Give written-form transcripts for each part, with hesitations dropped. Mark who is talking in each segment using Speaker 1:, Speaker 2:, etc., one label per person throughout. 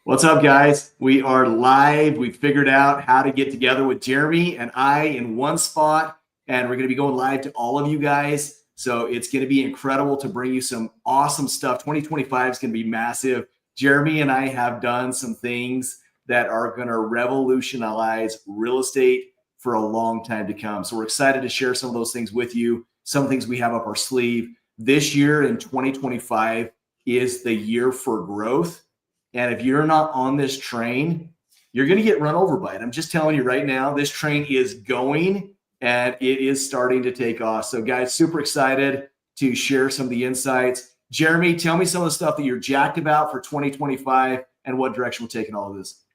Speaker 1: What's up, guys? We are live. We figured out how to get together with Jeremy and I in one spot, and we're going to be going live to all of you guys. So it's going to be incredible to bring you some awesome stuff. 2025 is going to be massive. Jeremy and I have done some things that are going to revolutionize real estate for a long time to come. So we're excited to share some of those things with you, some things we have up our sleeve. This year in 2025 is the year for growth. And if you're not on this train, you're going to get run over by it. I'm just telling you right now, this train is going and it is starting to take off. So guys, super excited to share some of the insights. Jeremy, tell me some of the stuff that you're jacked about for 2025 and what direction we're taking all of this.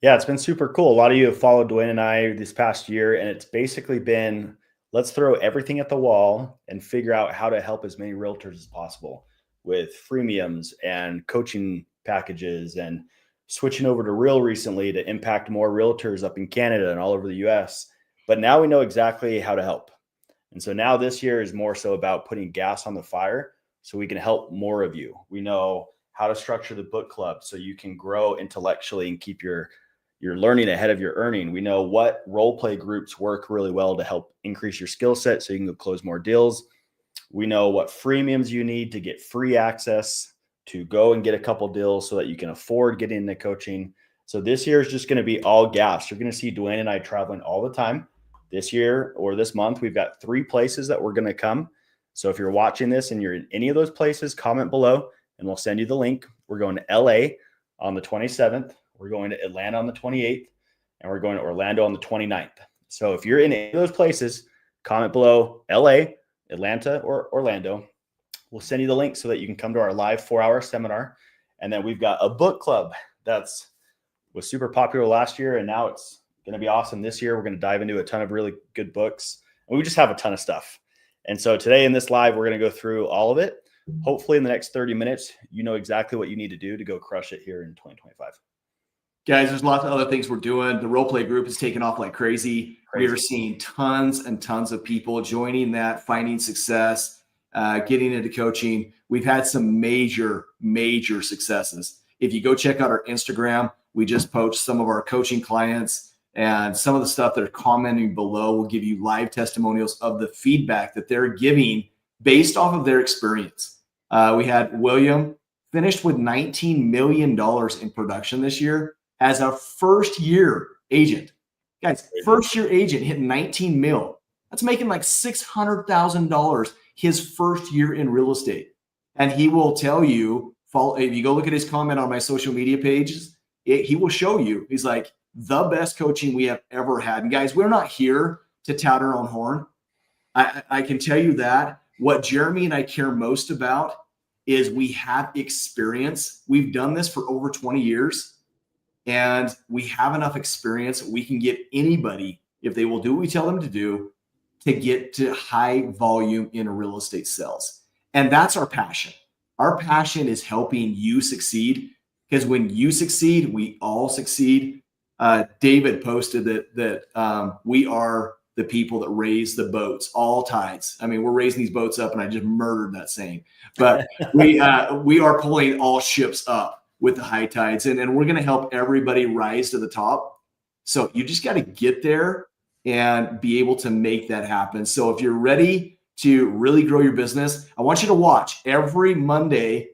Speaker 2: Yeah, it's been super cool. A lot of you have followed Dwayne and I this past year, and it's basically been, let's throw everything at the wall and figure out how to help as many realtors as possible with freemiums and coaching packages and switching over to Real recently to impact more realtors up in Canada and all over the US. But now we know exactly how to help. And so now this year is more so about putting gas on the fire so we can help more of you. We know how to structure the book club so you can grow intellectually and keep your learning ahead of your earning. We know what role play groups work really well to help increase your skill set so you can go close more deals. We know what freemiums you need to get free access to go and get a couple deals so that you can afford getting into coaching. So this year is just going to be all gas. You're going to see Dwayne and I traveling all the time. This year or this month, we've got 3 places that we're going to come. So if you're watching this and you're in any of those places, comment below and we'll send you the link. We're going to LA on the 27th. We're going to Atlanta on the 28th, and we're going to Orlando on the 29th. So if you're in any of those places, comment below LA, Atlanta, or Orlando. We'll send you the link so that you can come to our live 4-hour seminar. And then we've got a book club was super popular last year, and now it's going to be awesome this year. We're going to dive into a ton of really good books, and we just have a ton of stuff. And so today in this live, we're going to go through all of it. Hopefully in the next 30 minutes, you know exactly what you need to do to go crush it here in 2025.
Speaker 1: Guys, there's lots of other things we're doing. The role play group is taking off like crazy. We are seeing tons and tons of people joining that, finding success, getting into coaching. We've had some major successes. If you go check out our Instagram, we just post some of our coaching clients, and some of the stuff that are commenting below will give you live testimonials of the feedback that they're giving based off of their experience. We had William finished with $19 million in production this year as a first-year agent. Guys, first-year agent hit 19 mil. That's making like $600,000 his first year in real estate. And he will tell you, if you go look at his comment on my social media pages, he will show you, he's like, the best coaching we have ever had. And guys, we're not here to tout our own horn. I can tell you that. What Jeremy and I care most about is we have experience. We've done this for over 20 years. And we have enough experience. We can get anybody, if they will do what we tell them to do, to get to high volume in real estate sales. And that's our passion. Our passion is helping you succeed, because when you succeed, we all succeed. David posted that we are the people that raise the boats, all tides. I mean, we're raising these boats up, and I just murdered that saying. But we are pulling all ships up with the high tides, and we're going to help everybody rise to the top. So you just got to get there and be able to make that happen. So if you're ready to really grow your business, I want you to watch every Monday.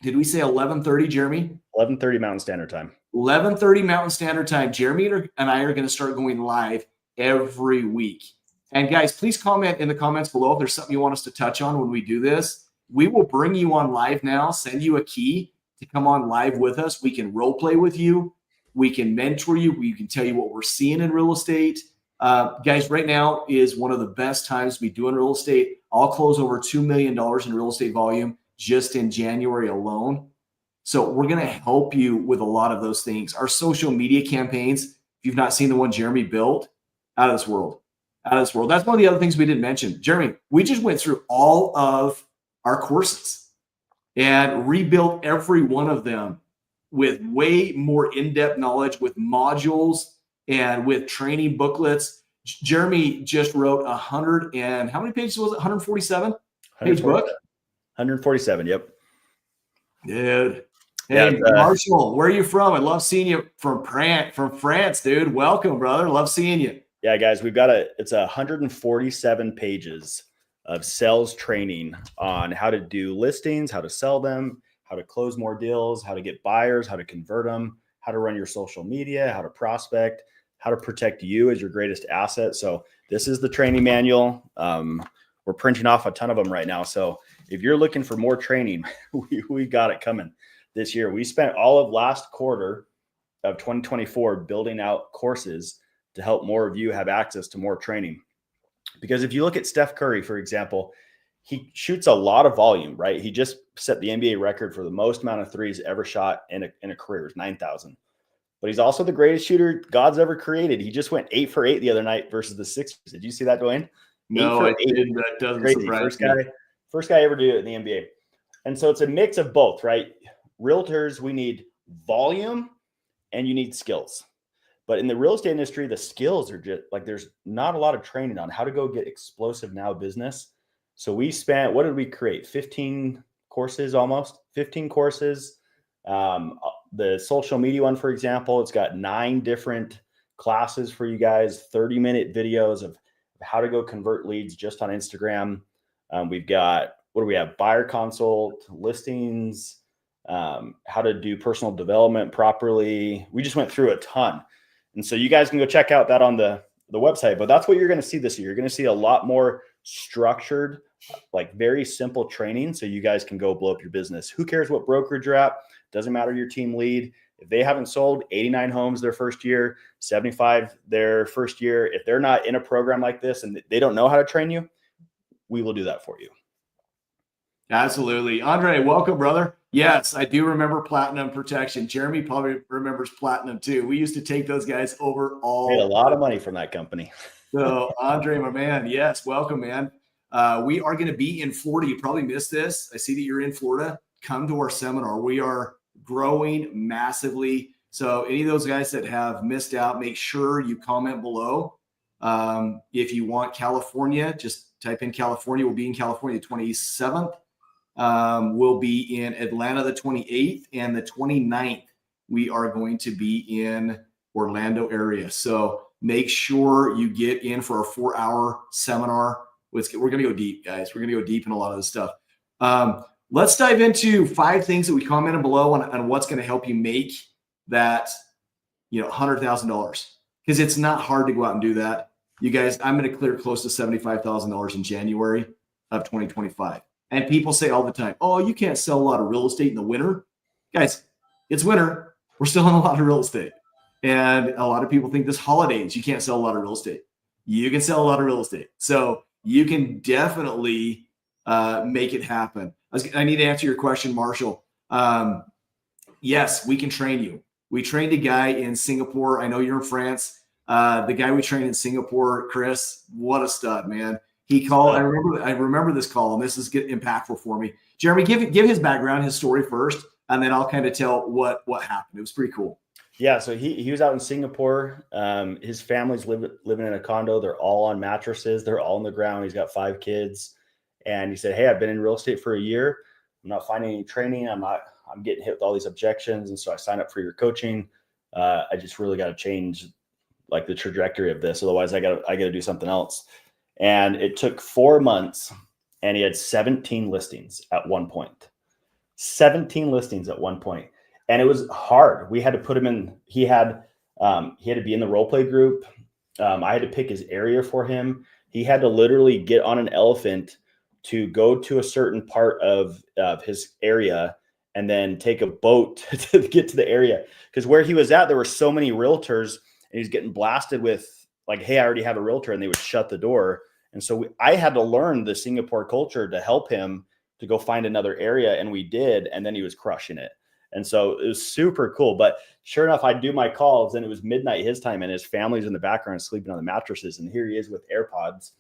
Speaker 1: Did we say 11:30, Jeremy?
Speaker 2: 11:30 Mountain Standard Time.
Speaker 1: 11:30 Mountain Standard Time. Jeremy and I are going to start going live every week. And guys, please comment in the comments below if there's something you want us to touch on when we do this. We will bring you on live now, send you a key to come on live with us. We can role play with you. We can mentor you. We can tell you what we're seeing in real estate. Guys, right now is one of the best times to be doing real estate. I'll close over $2 million in real estate volume just in January alone. So we're going to help you with a lot of those things. Our social media campaigns, if you've not seen the one Jeremy built, out of this world. Out of this world. That's one of the other things we didn't mention. Jeremy, we just went through all of our courses and rebuilt every one of them with way more in-depth knowledge, with modules and with training booklets. Jeremy just wrote 100 and how many pages was it? 147 page book?
Speaker 2: 147. Yep.
Speaker 1: Dude. Hey,
Speaker 2: Yeah,
Speaker 1: Marshall, where are you from? I love seeing you from France, dude. Welcome, brother. Love seeing you.
Speaker 2: yeah, guys, it's 147 pages of sales training on how to do listings, how to sell them, how to close more deals, how to get buyers, how to convert them, how to run your social media, how to prospect, how to protect you as your greatest asset. So this is the training manual. We're printing off a ton of them right now. So if you're looking for more training, we got it coming this year. We spent all of last quarter of 2024 building out courses to help more of you have access to more training. Because if you look at Steph Curry, for example, he shoots a lot of volume, right? He just set the NBA record for the most amount of threes ever shot in a career, 9,000. But he's also the greatest shooter God's ever created. He just went 8 for 8 the other night versus the Sixers. Did you see that, Dwayne?
Speaker 1: No, I didn't. That doesn't
Speaker 2: Crazy.
Speaker 1: surprise me.
Speaker 2: First guy ever to do it in the NBA. And so it's a mix of both, right? Realtors, we need volume and you need skills. But in the real estate industry, the skills are just like there's not a lot of training on how to go get explosive now business. So we spent, what did we create? 15 courses almost, 15 courses. The social media one, for example, it's got 9 different classes for you guys, 30-minute videos of how to go convert leads just on Instagram. We've got, what do we have? Buyer consult, listings, how to do personal development properly. We just went through a ton. And so you guys can go check out that on the website, but that's what you're going to see this year. You're going to see a lot more structured, like very simple training. So you guys can go blow up your business. Who cares what brokerage you're at? Doesn't matter your team lead. If they haven't sold 89 homes their first year, 75 their first year, if they're not in a program like this and they don't know how to train you, we will do that for you.
Speaker 1: Absolutely. Andre, welcome, brother. Yes, I do remember Platinum Protection. Jeremy probably remembers Platinum too. We used to take those guys over all.
Speaker 2: Made a lot of money from that company.
Speaker 1: So Andre, my man, yes, welcome, man. We are going to be in Florida. You probably missed this. I see that you're in Florida. Come to our seminar. We are growing massively. So any of those guys that have missed out, make sure you comment below. If you want California, just type in California. We'll be in California the 27th. We'll be in Atlanta the 28th and the 29th. We are going to be in Orlando area. So make sure you get in for our 4-hour seminar. We're going to go deep, guys. We're going to go deep in a lot of this stuff. Let's dive into 5 things that we commented below on what's going to help you make that, $100,000. Because it's not hard to go out and do that. You guys, I'm going to clear close to $75,000 in January of 2025. And people say all the time, oh, you can't sell a lot of real estate in the winter. Guys, it's winter. We're selling a lot of real estate. And a lot of people think this holidays, you can't sell a lot of real estate. You can sell a lot of real estate. So you can definitely make it happen. I need to answer your question, Marshall. Yes, we can train you. We trained a guy in Singapore. I know you're in France. The guy we trained in Singapore, Chris, what a stud, man. He called. I remember this call, and this is impactful for me. Jeremy, give his background, his story first, and then I'll kind of tell what happened. It was pretty cool.
Speaker 2: Yeah, so he was out in Singapore. His family's living in a condo. They're all on mattresses. They're all on the ground. He's got 5 kids, and he said, "Hey, I've been in real estate for a year. I'm not finding any training. I'm getting hit with all these objections, and so I signed up for your coaching. I just really got to change like the trajectory of this. Otherwise, I got to do something else." And it took 4 months, and he had 17 listings at one point. 17 listings at one point. And it was hard. We had to put him in. He had to be in the role play group. I had to pick his area for him. He had to literally get on an elephant to go to a certain part of his area and then take a boat to get to the area. Because where he was at, there were so many realtors, and he's getting blasted with like, "Hey, I already have a realtor," and they would shut the door. And so I had to learn the Singapore culture to help him to go find another area. And we did. And then he was crushing it. And so it was super cool. But sure enough, I'd do my calls, and it was midnight his time, and his family's in the background sleeping on the mattresses. And here he is with AirPods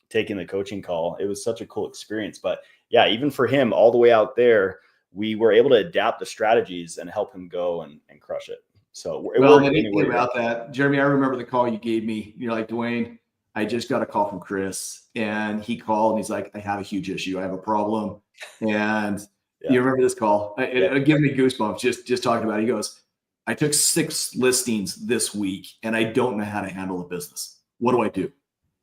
Speaker 2: taking the coaching call. It was such a cool experience. But yeah, even for him all the way out there, we were able to adapt the strategies and help him go and crush it. So
Speaker 1: well, the neat thing about that, Jeremy, I remember the call you gave me. You're like, "Dwayne, I just got a call from Chris," and he called and he's like, "I have a huge issue. I have a problem." And You remember this call? It gave me goosebumps just talking about it. He goes, I took 6 listings this week and I don't know how to handle a business. What do I do?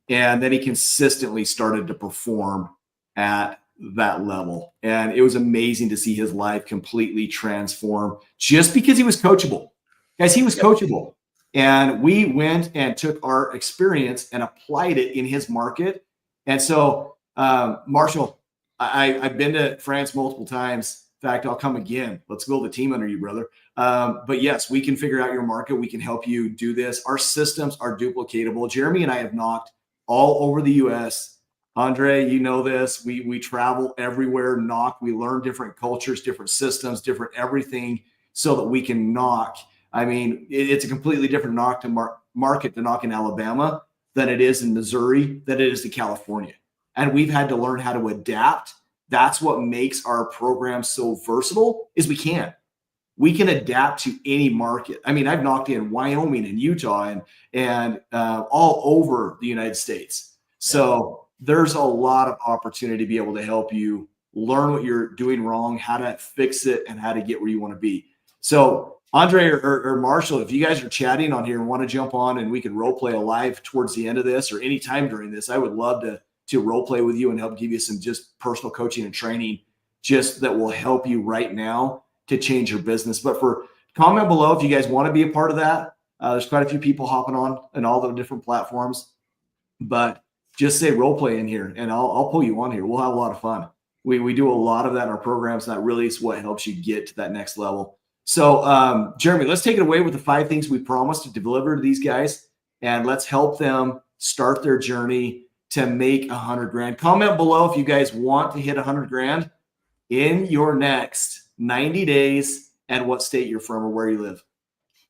Speaker 1: And then he consistently started to perform at that level. And it was amazing to see his life completely transform just because he was coachable. Guys, he was coachable. And we went and took our experience and applied it in his market. And so, Marshall, I've been to France multiple times. In fact, I'll come again. Let's build a team under you, brother. But yes, we can figure out your market. We can help you do this. Our systems are duplicatable. Jeremy and I have knocked all over the U.S. Andre, you know this. We travel everywhere, knock. We learn different cultures, different systems, different everything so that we can knock. I mean, it's a completely different knock to market to knock in Alabama than it is in Missouri, than it is to California. And we've had to learn how to adapt. That's what makes our program so versatile is we can adapt to any market. I mean, I've knocked in Wyoming and Utah and all over the United States. So there's a lot of opportunity to be able to help you learn what you're doing wrong, how to fix it, and how to get where you want to be. So Andre or Marshall, if you guys are chatting on here and want to jump on and we can role play a live towards the end of this or any time during this, I would love to role play with you and help give you some just personal coaching and training just that will help you right now to change your business. But for comment below if you guys want to be a part of that. There's quite a few people hopping on all the different platforms, but just say role play in here and I'll pull you on here. We'll have a lot of fun. We do a lot of that in our programs. And that really is what helps you get to that next level. So Jeremy, let's take it away with the 5 things we promised to deliver to these guys, and let's help them start their journey to make 100 grand. Comment below if you guys want to hit 100 grand in your next 90 days and what state you're from or where you live.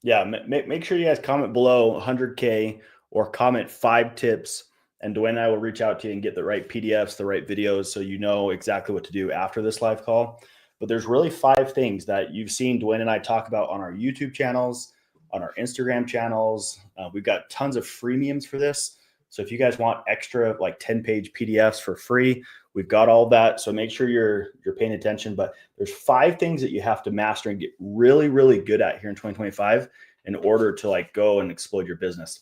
Speaker 2: Yeah, make sure you guys comment below 100K or comment 5 tips, and Dwayne and I will reach out to you and get the right PDFs, the right videos, so you know exactly what to do after this live call. But there's really 5 things that you've seen Dwayne and I talk about on our YouTube channels, on our Instagram channels. We've got tons of freemiums for this. So if you guys want extra like 10-page PDFs for free, we've got all that. So make sure you're paying attention. But there's 5 things that you have to master and get really, really good at here in 2025 in order to like go and explode your business.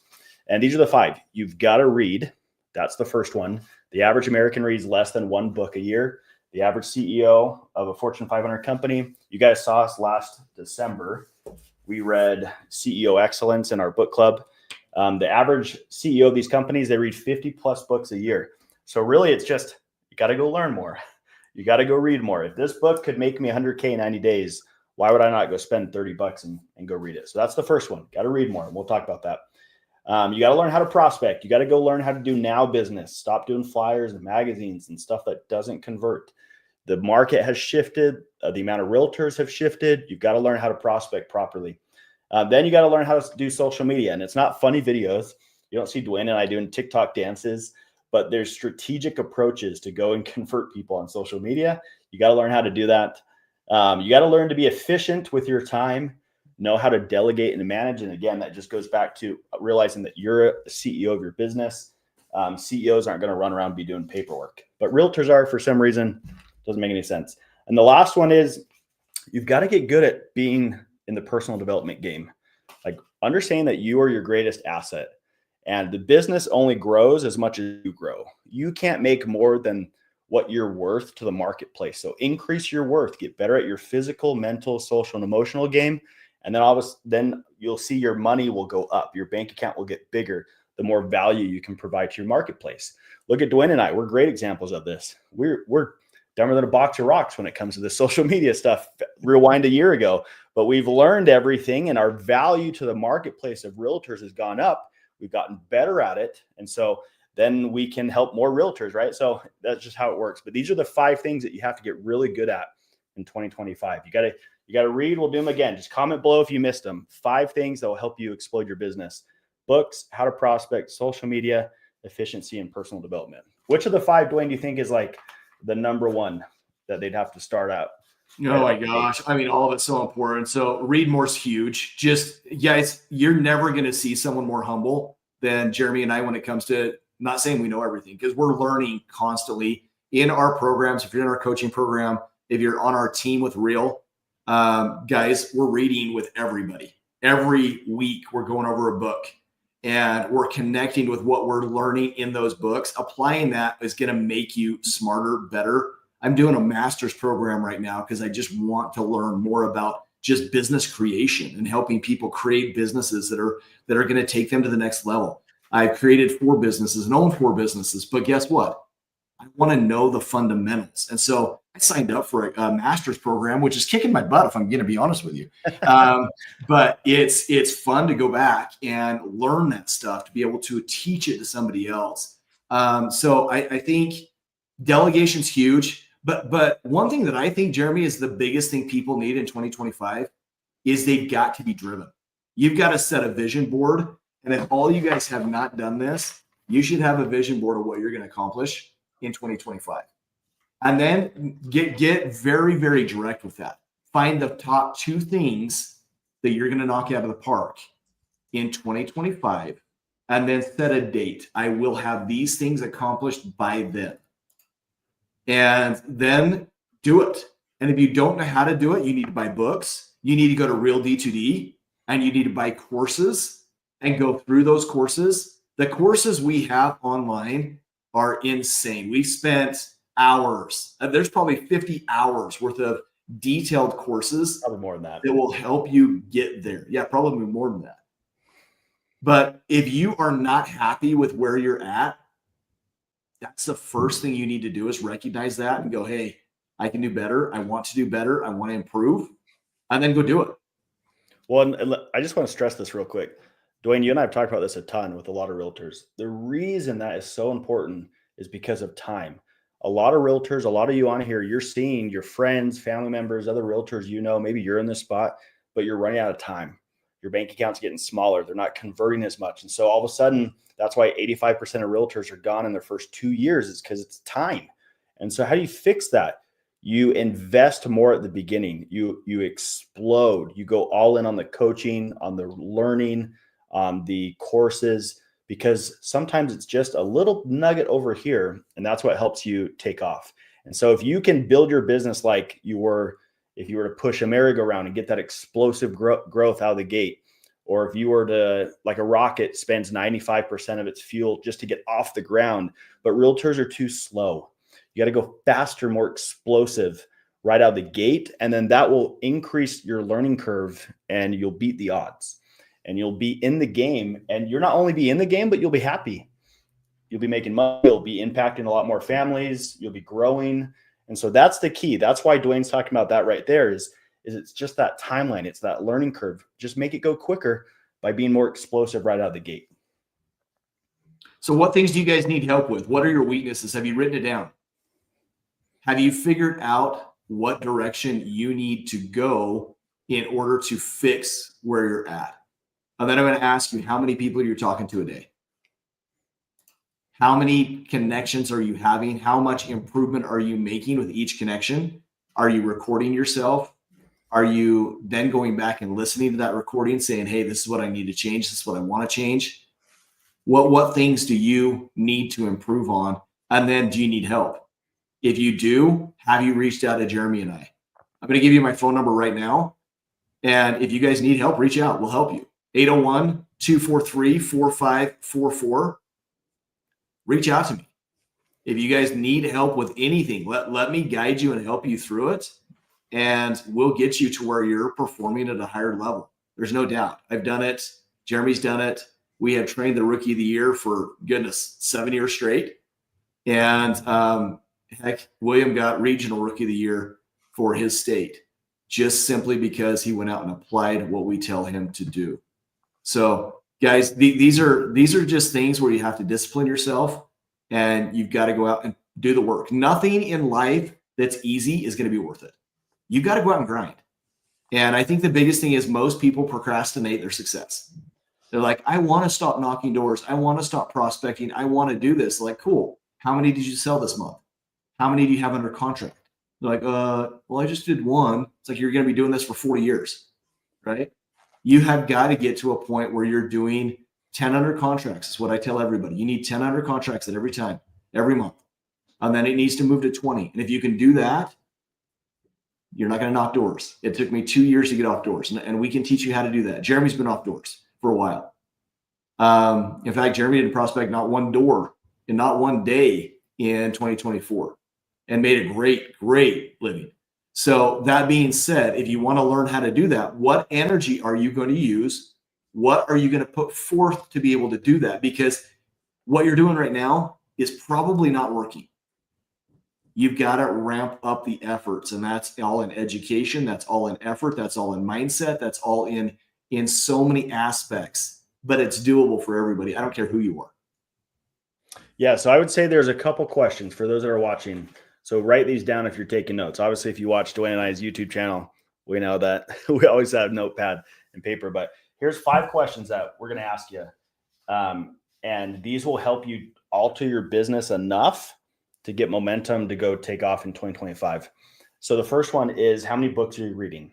Speaker 2: And these are the 5. You've got to read. That's the first one. The average American reads less than 1 book a year. The average CEO of a Fortune 500 company, you guys saw us last December. We read CEO Excellence in our book club. The average CEO of these companies, they read 50 plus books a year. So really it's just, you got to go learn more. You got to go read more. If this book could make me 100K in 90 days, why would I not go spend 30 bucks and go read it? So that's the first one. Got to read more. And we'll talk about that. You got to learn how to prospect. You got to go learn how to do now business. Stop doing flyers and magazines and stuff that doesn't convert. The market has shifted. The amount of realtors have shifted. You've got to learn how to prospect properly. Then you got to learn how to do social media. And it's not funny videos. You don't see Dwayne and I doing TikTok dances, but there's strategic approaches to go and convert people on social media. You got to learn how to do that. You got to learn to be efficient with your time, know how to delegate and manage. And again, that just goes back to realizing that you're the CEO of your business. CEOs aren't going to run around and be doing paperwork, but realtors are for some reason. Doesn't make any sense. And the last one is you've got to get good at being in the personal development game. Like understanding that you are your greatest asset and the business only grows as much as you grow. You can't make more than what you're worth to the marketplace. So increase your worth, get better at your physical, mental, social, and emotional game. And then you'll see your money will go up. Your bank account will get bigger the more value you can provide to your marketplace. Look at Dwayne and I. We're great examples of this. We're dumber than a box of rocks when it comes to the social media stuff. Rewind a year ago, but we've learned everything and our value to the marketplace of realtors has gone up. We've gotten better at it. And so then we can help more realtors, right? So that's just how it works. But these are the 5 things that you have to get really good at in 2025. You got to read. We'll do them again. Just comment below if you missed them. 5 things that will help you explode your business: books, how to prospect, social media, efficiency, and personal development. Which of the 5, Dwayne, do you think is like the number one that they'd have to start out?
Speaker 1: Oh my gosh. I mean, all of it's so important. So read more is huge. Just guys, you're never going to see someone more humble than Jeremy and I when it comes to, not saying we know everything, because we're learning constantly in our programs. If you're in our coaching program, if you're on our team with Real, guys, we're reading with everybody. Every week we're going over a book and we're connecting with what we're learning in those books. Applying that is going to make you smarter, better. I'm doing a master's program right now because I just want to learn more about just business creation and helping people create businesses that are going to take them to the next level. I've created 4 businesses and own 4 businesses, but guess what? I want to know the fundamentals. And so I signed up for a master's program, which is kicking my butt, if I'm going to be honest with you. But it's fun to go back and learn that stuff, to be able to teach it to somebody else. So I think delegation's huge. But one thing that I think, Jeremy, is the biggest thing people need in 2025 is they've got to be driven. You've got to set a vision board. And if all you guys have not done this, you should have a vision board of what you're going to accomplish in 2025. And then get very, very direct with that. Find the top 2 things that you're going to knock out of the park in 2025, and then set a date. I will have these things accomplished by then. And then do it. And if you don't know how to do it, you need to buy books. You need to go to Real D2D, and you need to buy courses and go through those courses. The courses we have online are insane. We spent hours. There's probably 50 hours worth of detailed courses.
Speaker 2: Probably more than that.
Speaker 1: That will help you get there. Yeah, probably more than that. But if you are not happy with where you're at, that's the first thing you need to do, is recognize that and go, hey, I can do better. I want to do better. I want to improve. And then go do it.
Speaker 2: Well, and I just want to stress this real quick. Dwayne, you and I have talked about this a ton with a lot of realtors. The reason that is so important is because of time. A lot of realtors, a lot of you on here, you're seeing your friends, family members, other realtors, maybe you're in this spot, but you're running out of time. Your bank account's getting smaller. They're not converting as much. And so all of a sudden, that's why 85% of realtors are gone in their first 2 years, is because it's time. And so how do you fix that? You invest more at the beginning. You explode. You go all in on the coaching, on the learning, on the courses, because sometimes it's just a little nugget over here, and that's what helps you take off. And so if you can build your business like if you were to push a merry-go-round and get that explosive growth out of the gate, or if you were to, like a rocket, spends 95% of its fuel just to get off the ground, but realtors are too slow. You got to go faster, more explosive right out of the gate, and then that will increase your learning curve, and you'll beat the odds. And you'll be in the game, and you'll not only be in the game, but you'll be happy. You'll be making money. You'll be impacting a lot more families. You'll be growing. And so that's the key. That's why Dwayne's talking about that right there is it's just that timeline. It's that learning curve. Just make it go quicker by being more explosive right out of the gate.
Speaker 1: So what things do you guys need help with? What are your weaknesses? Have you written it down? Have you figured out what direction you need to go in order to fix where you're at? And then I'm going to ask you, how many people you're talking to a day? How many connections are you having? How much improvement are you making with each connection? Are you recording yourself? Are you then going back and listening to that recording, saying, hey, this is what I need to change. This is what I want to change. What things do you need to improve on? And then, do you need help? If you do, have you reached out to Jeremy and I? I'm going to give you my phone number right now. And if you guys need help, reach out. We'll help you. 801-243-4544. Reach out to me. If you guys need help with anything, let me guide you and help you through it. And we'll get you to where you're performing at a higher level. There's no doubt. I've done it. Jeremy's done it. We have trained the Rookie of the Year for, goodness, 7 years straight. And heck, William got Regional Rookie of the Year for his state, just simply because he went out and applied what we tell him to do. So guys, these are just things where you have to discipline yourself, and you've got to go out and do the work. Nothing in life that's easy is going to be worth it. You've got to go out and grind. And I think the biggest thing is most people procrastinate their success. They're like, I want to stop knocking doors. I want to stop prospecting. I want to do this. Like, cool. How many did you sell this month? How many do you have under contract? They're like, well, I just did one. It's like, you're going to be doing this for 40 years, right? You have got to get to a point where you're doing 10 under contracts. Is what I tell everybody. You need 10 under contracts at every time, every month. And then it needs to move to 20. And if you can do that, You're not going to knock doors. It took me 2 years to get off doors, and we can teach you how to do that. Jeremy's been off doors for a while. In fact, Jeremy didn't prospect not one door in not one day in 2024 and made a great living. So that being said, if you want to learn how to do that, what energy are you going to use? What are you going to put forth to be able to do that? Because what you're doing right now is probably not working. You've got to ramp up the efforts, and that's all in education. That's all in effort. That's all in mindset. That's all in so many aspects, but it's doable for everybody. I don't care who you are.
Speaker 2: Yeah. So I would say there's a couple questions for those that are watching. So write these down if you're taking notes. Obviously, if you watch Dwayne and I's YouTube channel, we know that we always have notepad and paper, but here's 5 questions that we're going to ask you. And these will help you alter your business enough to get momentum to go take off in 2025. So the first one is, how many books are you reading?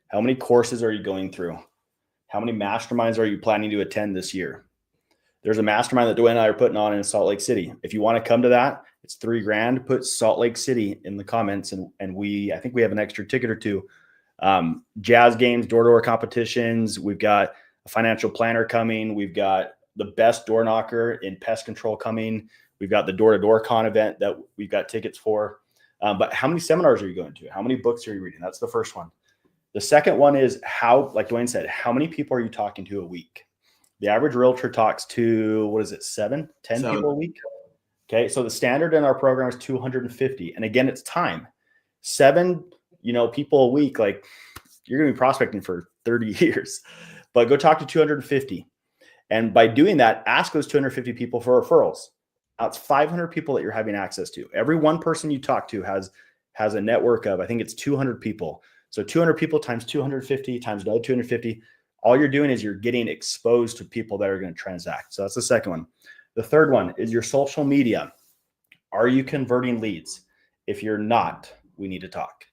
Speaker 2: How many courses are you going through? How many masterminds are you planning to attend this year? There's a mastermind that Dwayne and I are putting on in Salt Lake City. If you want to come to that, it's $3,000. Put Salt Lake City in the comments, and I think we have an extra ticket or 2. Jazz games, door-to-door competitions. We've got a financial planner coming. We've got the best door knocker in pest control coming. We've got the door-to-door con event that we've got tickets for. But how many seminars are you going to? How many books are you reading? That's the first one. The second one is, how, like Dwayne said, how many people are you talking to a week? The average realtor talks to, 7, 10 people a week? Okay, so the standard in our program is 250. And again, it's time. 7, people a week, like, you're going to be prospecting for 30 years. But go talk to 250. And by doing that, ask those 250 people for referrals. That's 500 people that you're having access to. Every one person you talk to has a network of, I think it's 200 people. So 200 people times 250 times another 250. All you're doing is you're getting exposed to people that are going to transact. So that's the second one. The third one is your social media. Are you converting leads? If you're not, we need to talk.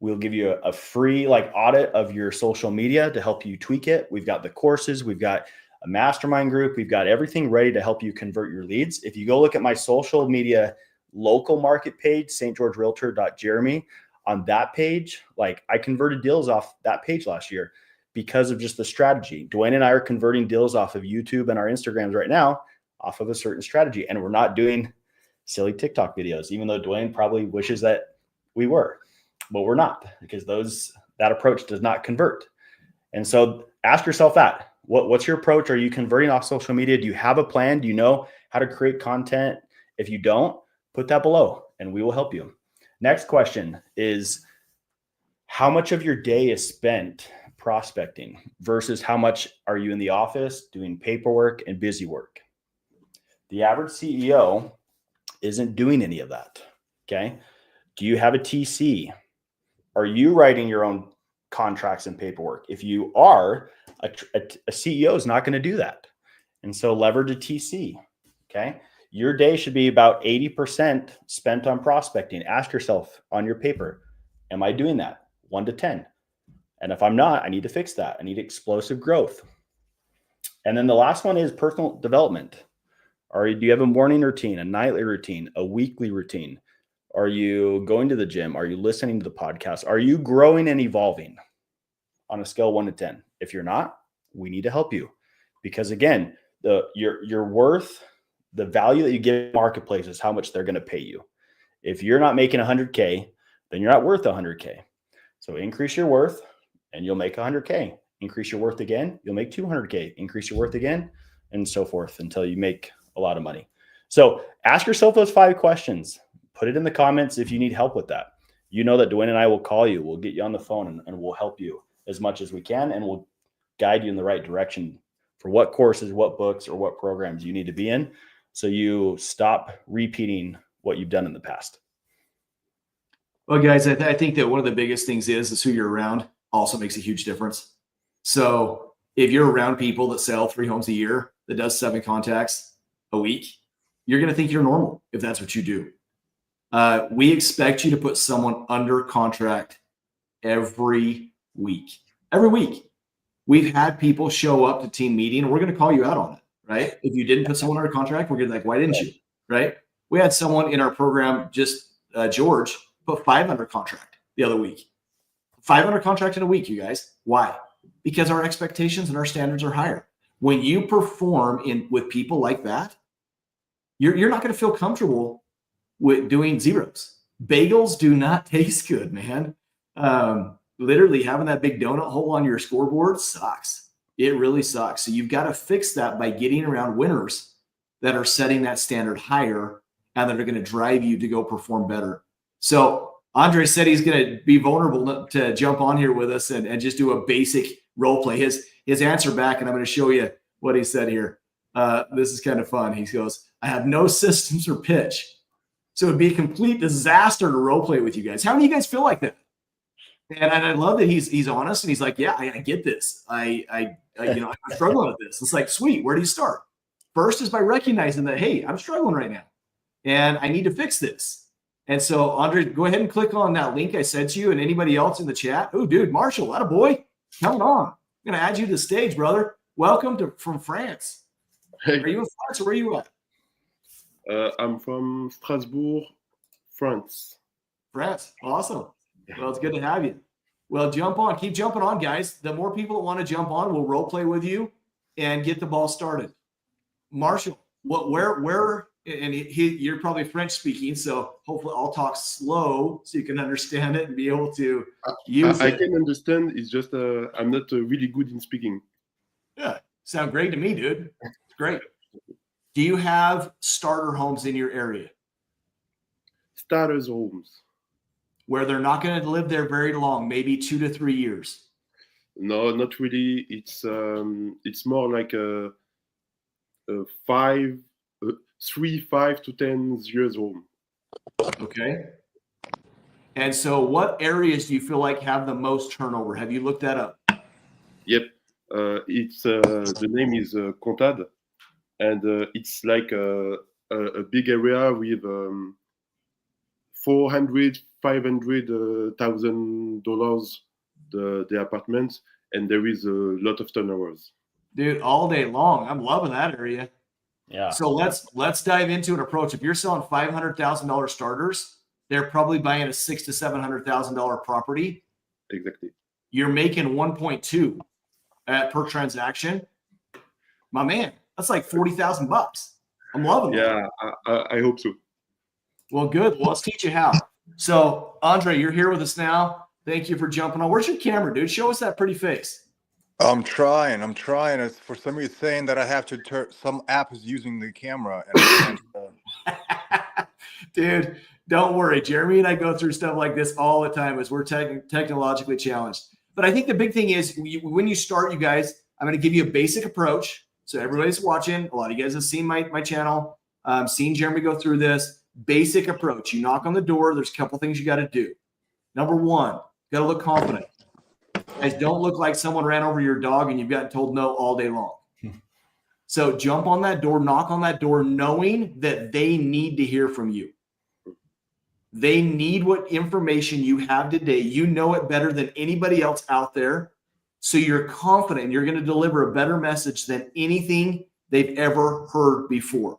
Speaker 2: We'll give you a free audit of your social media to help you tweak it. We've got the courses. We've got a mastermind group. We've got everything ready to help you convert your leads. If you go look at my social media local market page, stgeorgerealtor.jeremy, on that page, I converted deals off that page last year because of just the strategy. Dwayne and I are converting deals off of YouTube and our Instagrams right now off of a certain strategy. And we're not doing silly TikTok videos, even though Dwayne probably wishes that we were, but we're not, because that approach does not convert. And so ask yourself that. What's your approach? Are you converting off social media? Do you have a plan? Do you know how to create content? If you don't, put that below and we will help you. Next question is, how much of your day is spent prospecting versus how much are you in the office doing paperwork and busy work? The average CEO isn't doing any of that. Okay. Do you have a TC? Are you writing your own contracts and paperwork? If you are, a CEO is not going to do that. And so leverage a TC. Okay. Your day should be about 80% spent on prospecting. Ask yourself on your paper, am I doing that? 1 to 10. And if I'm not, I need to fix that. I need explosive growth. And then the last one is personal development. Do you have a morning routine, a nightly routine, a weekly routine? Are you going to the gym? Are you listening to the podcast? Are you growing and evolving on a scale of 1 to 10? If you're not, we need to help you, because again, your worth, the value that you give in the marketplace is how much they're going to pay you. If you're not making 100K, then you're not worth 100K. So increase your worth and you'll make 100K. Increase your worth again, you'll make 200K. Increase your worth again, and so forth until you make a lot of money. So ask yourself those 5 questions. Put it in the comments if you need help with that. You know that Dwayne and I will call you. We'll get you on the phone and we'll help you as much as we can, and we'll guide you in the right direction for what courses, what books, or what programs you need to be in, so you stop repeating what you've done in the past.
Speaker 1: Well, guys, I think that one of the biggest things is who you're around also makes a huge difference. So if you're around people that sell 3 homes a year, that does 7 contacts a week, you're going to think you're normal if that's what you do. We expect you to put someone under contract every week. Every week. We've had people show up to team meeting, and we're going to call you out on it, right? If you didn't put someone under contract, we're going to be like, why didn't you? Right? We had someone in our program, George, put 5 under contract the other week. 500 contract in a week, you guys. Why? Because our expectations and our standards are higher. When you perform with people like that, you're not going to feel comfortable with doing zeros. Bagels do not taste good, man. Literally having that big donut hole on your scoreboard sucks. It really sucks. So you've got to fix that by getting around winners that are setting that standard higher and that are going to drive you to go perform better. So Andre said he's going to be vulnerable to jump on here with us and just do a basic role play. His answer back, and I'm going to show you what he said here. This is kind of fun. He goes, I have no systems or pitch. So it'd be a complete disaster to role play with you guys. How many of you guys feel like that? And I love that he's honest and he's like, yeah, I get this. I'm struggling with this. It's like, sweet. Where do you start? First is by recognizing that, hey, I'm struggling right now and I need to fix this. And so, Andre, go ahead and click on that link I sent you and anybody else in the chat. Oh, dude, Marshall, attaboy. Coming on. I'm going to add you to the stage, brother. Welcome from France.
Speaker 3: Hey.
Speaker 1: Are you in France or where are you at?
Speaker 3: I'm from Strasbourg, France.
Speaker 1: France. Awesome. Well, it's good to have you. Well, jump on. Keep jumping on, guys. The more people that want to jump on, we'll role play with you and get the ball started. Marshall, where, and you're probably French speaking, so hopefully I'll talk slow so you can understand it and be able to use it.
Speaker 3: I can understand. It's just I'm not really good in speaking.
Speaker 1: Yeah, sound great to me, dude. It's great. Do you have starter homes in your area?
Speaker 3: Starters homes.
Speaker 1: Where they're not going to live there very long, maybe 2 to 3 years?
Speaker 3: No, not really. It's more like a 5 to 10 years home.
Speaker 1: Okay. And so what areas do you feel like have the most turnover? Have you looked that up?
Speaker 3: Yep. It's the name is Contad, and it's like a big area with $400,000-$500,000 the apartments, and there is a lot of turnovers.
Speaker 1: Dude, all day long. I'm loving that area.
Speaker 2: Yeah.
Speaker 1: So let's dive into an approach. If you're selling $500,000 starters, they're probably buying a $600,000 to $700,000 property.
Speaker 3: Exactly.
Speaker 1: You're making 1.2 per transaction. My man, that's like $40,000. I'm loving that.
Speaker 3: Yeah, I hope so.
Speaker 1: Well, good. Well, let's teach you how. So, Andre, you're here with us now. Thank you for jumping on. Where's your camera, dude? Show us that pretty face.
Speaker 4: I'm trying. It's for some reason saying that I have to turn. Some app is using the camera. And
Speaker 1: Dude, don't worry. Jeremy and I go through stuff like this all the time as we're technologically challenged. But I think the big thing is when you start, you guys, I'm going to give you a basic approach. So everybody's watching. A lot of you guys have seen my channel, seen Jeremy go through this. Basic approach. You knock on the door. There's a couple things you got to do. Number one, got to look confident. Guys, don't look like someone ran over your dog and you've gotten told no all day long. So jump on that door, knock on that door, knowing that they need to hear from you. They need what information you have today. You know it better than anybody else out there. So you're confident you're going to deliver a better message than anything they've ever heard before.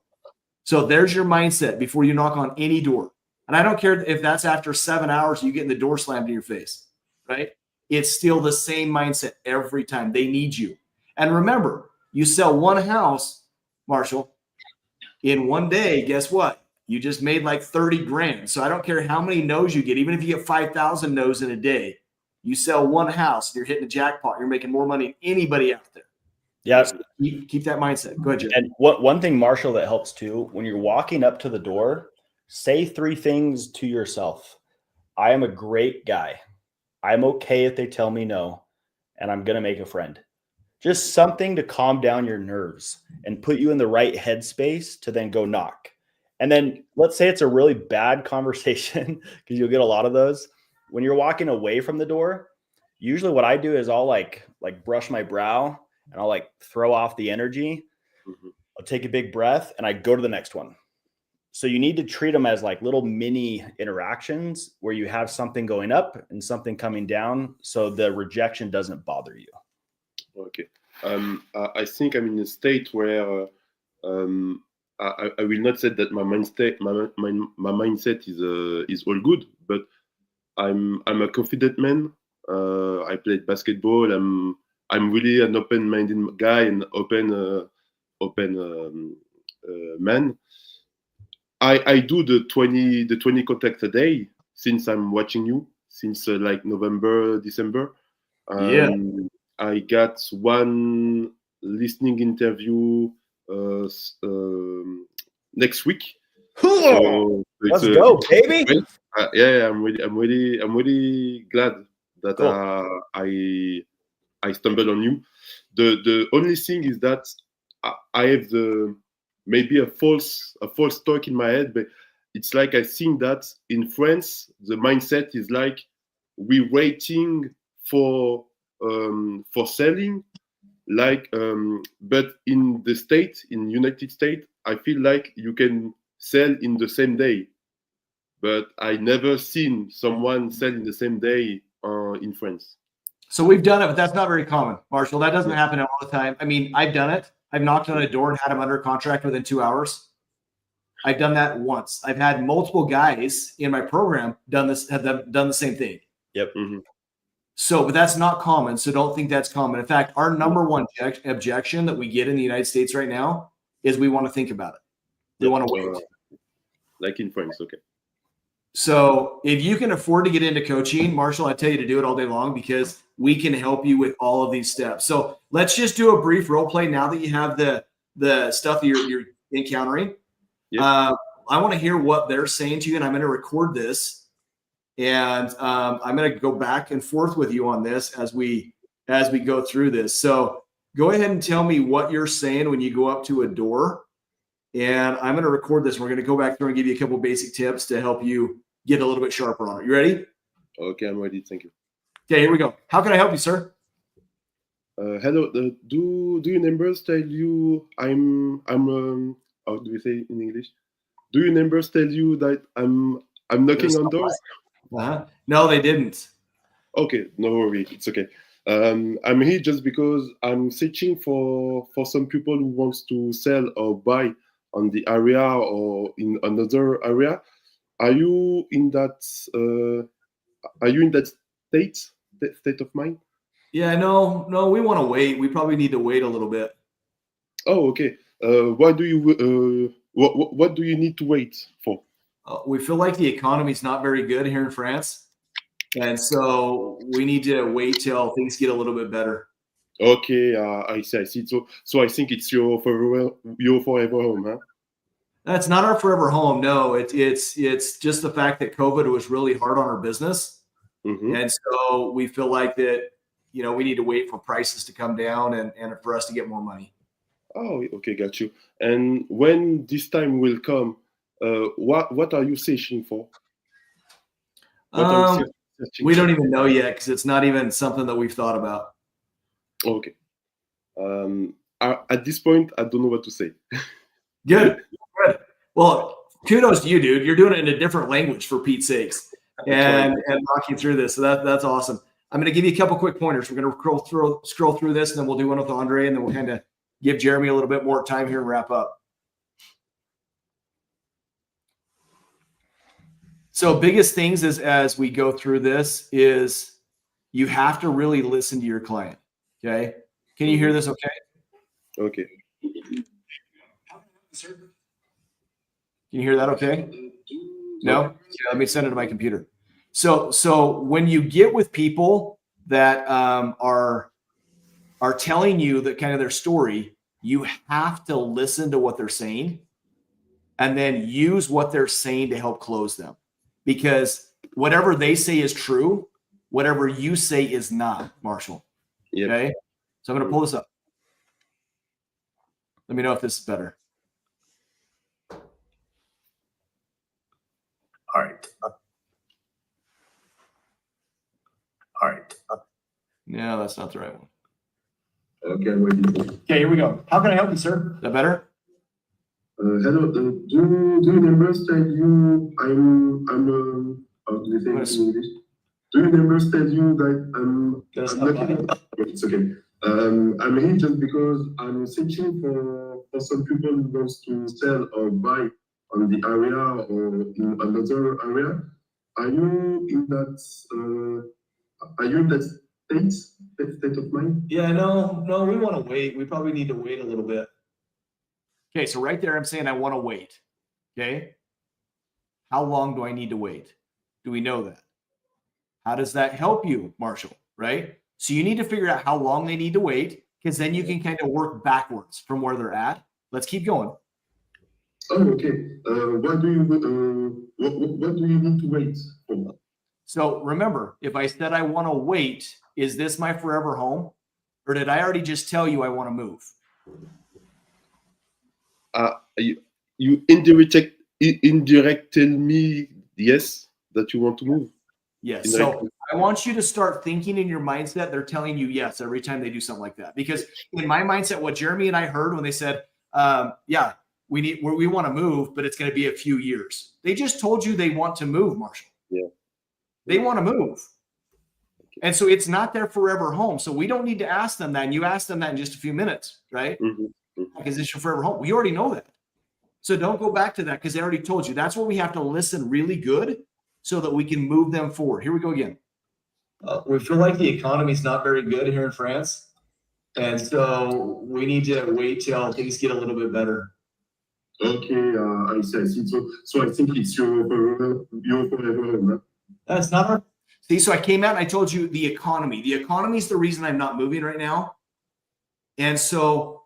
Speaker 1: So there's your mindset before you knock on any door. And I don't care if that's after 7 hours, you get in the door slammed in your face, right? It's still the same mindset every time. They need you. And remember, you sell one house, Marshall, in one day, guess what? You just made like 30 grand. So I don't care how many no's you get, even if you get 5,000 no's in a day, you sell one house, you're hitting the jackpot. You're making more money than anybody out there.
Speaker 2: Yeah.
Speaker 1: Keep that mindset. Go ahead, Jerry.
Speaker 2: And one thing, Marshall, that helps too, when you're walking up to the door, say 3 things to yourself. I am a great guy. I'm okay if they tell me no, and I'm going to make a friend. Just something to calm down your nerves and put you in the right headspace to then go knock. And then let's say it's a really bad conversation, because you'll get a lot of those. When you're walking away from the door, usually what I do is I'll like brush my brow and I'll like throw off the energy. I'll take a big breath and I go to the next one. So you need to treat them as like little mini interactions where you have something going up and something coming down, so the rejection doesn't bother you.
Speaker 3: Okay. I think I'm in a state where I will not say that my mindset is all good, but I'm a confident man. I played basketball. I'm really an open-minded guy and open man. I do the 20 contacts a day since I'm watching you since like November, December.
Speaker 1: Yeah.
Speaker 3: I got one listening interview next week. So
Speaker 2: Let's go, baby.
Speaker 3: great. Yeah, I'm really glad that
Speaker 2: Cool.
Speaker 3: I stumbled on you. The only thing is that I have maybe a false talk in my head, but it's like I think that in France the mindset is like we waiting for selling, like but in the United States, I feel like you can sell in the same day, but I never seen someone sell in the same day in France.
Speaker 1: So we've done it, but that's not very common, Marshall. That doesn't happen all the time. I mean, I've done it. I've knocked on a door and had them under contract within 2 hours. I've done that once. I've had multiple guys in my program done the same thing.
Speaker 2: Yep.
Speaker 3: Mm-hmm.
Speaker 1: So, but that's not common. So don't think that's common. In fact, our number one objection that we get in the United States right now is we want to think about it. We want to wait.
Speaker 3: Like in France, okay.
Speaker 1: So if you can afford to get into coaching, Marshall, I tell you to do it all day long because we can help you with all of these steps. So let's just do a brief role play now that you have the stuff that you're encountering.
Speaker 3: Yep.
Speaker 1: I want to hear what they're saying to you, and I'm going to record this, and I'm going to go back and forth with you on this as we go through this. So go ahead and tell me what you're saying when you go up to a door. And I'm going to record this. We're going to go back through and give you a couple basic tips to help you get a little bit sharper on it. You ready?
Speaker 3: Okay, I'm ready. Thank you.
Speaker 1: Okay, here we go. How can I help you, sir?
Speaker 3: Hello. Do your numbers tell you I'm how do we say in English? Do your numbers tell you that I'm knocking on doors?
Speaker 1: No, they didn't.
Speaker 3: Okay, no worry. It's okay. I'm here just because I'm searching for some people who wants to sell or buy on the area or in another area. Are you in that state of mind?
Speaker 1: Yeah, no, we want to wait. We probably need to wait a little bit.
Speaker 3: Oh, okay. Why do you what do you need to wait for?
Speaker 1: We feel like the economy's not very good here in France, and so we need to wait till things get a little bit better.
Speaker 3: Okay, I see. So I think it's your forever home, huh?
Speaker 1: That's not our forever home. No, it's just the fact that COVID was really hard on our business, and so we feel like that. You know, we need to wait for prices to come down and for us to get more money.
Speaker 3: Oh, okay, got you. And when this time will come, what are you searching for?
Speaker 1: We don't even know yet because it's not even something that we've thought about.
Speaker 3: Okay. At this point, I don't know what to say.
Speaker 1: Good. Well, kudos to you, dude. You're doing it in a different language for Pete's sakes, and walking through this. So that's awesome. I'm going to give you a couple quick pointers. We're going to scroll through this, and then we'll do one with Andre, and then we'll kind of give Jeremy a little bit more time here and wrap up. So biggest things as we go through this is you have to really listen to your client. Okay. Can you hear this okay?
Speaker 3: Okay.
Speaker 1: Can you hear that okay? No? Yeah, let me send it to my computer. So when you get with people that are telling you that kind of their story, you have to listen to what they're saying and then use what they're saying to help close them. Because whatever they say is true, whatever you say is not, Marshall.
Speaker 3: Yep.
Speaker 1: Okay? So I'm going to pull this up. Let me know if this is better. All right. No, that's not the right one.
Speaker 3: Okay, I'm ready.
Speaker 1: Okay, here we go. How can I help you, sir? Is that better?
Speaker 3: Hello. Do your numbers tell you I'm how do you say it in English? Do your numbers tell you that I'm knocking? It's okay. I'm here just because I'm searching for some people who wants to sell or buy on the area or in another area. Are you in that? Are you in that state of mind?
Speaker 1: Yeah, no, we want to wait. We probably need to wait a little bit. Okay, so right there, I'm saying I want to wait. Okay. How long do I need to wait? Do we know that? How does that help you, Marshall? Right? So you need to figure out how long they need to wait, because then you can kind of work backwards from where they're at. Let's keep going.
Speaker 3: Oh, okay. What do you need to wait for?
Speaker 1: So remember, if I said I want to wait, is this my forever home? Or did I already just tell you I want to move?
Speaker 3: You indirected me, yes, that you want to move.
Speaker 1: Yes. So I want you to start thinking in your mindset, they're telling you yes every time they do something like that. Because in my mindset, what Jeremy and I heard when they said, yeah, we want to move, but it's going to be a few years. They just told you they want to move, Marshall.
Speaker 3: Yeah.
Speaker 1: They want to move. And so it's not their forever home. So we don't need to ask them that. And you ask them that in just a few minutes, right? Because it's your forever home. We already know that. So don't go back to that, because they already told you. That's where we have to listen really good so that we can move them forward. Here we go again. We feel like the economy is not very good here in France. And so we need to wait till things get a little bit better.
Speaker 3: Okay, I see. So I think it's your forever home.
Speaker 1: That's not our. See, so I came out and I told you the economy. The economy is the reason I'm not moving right now. And so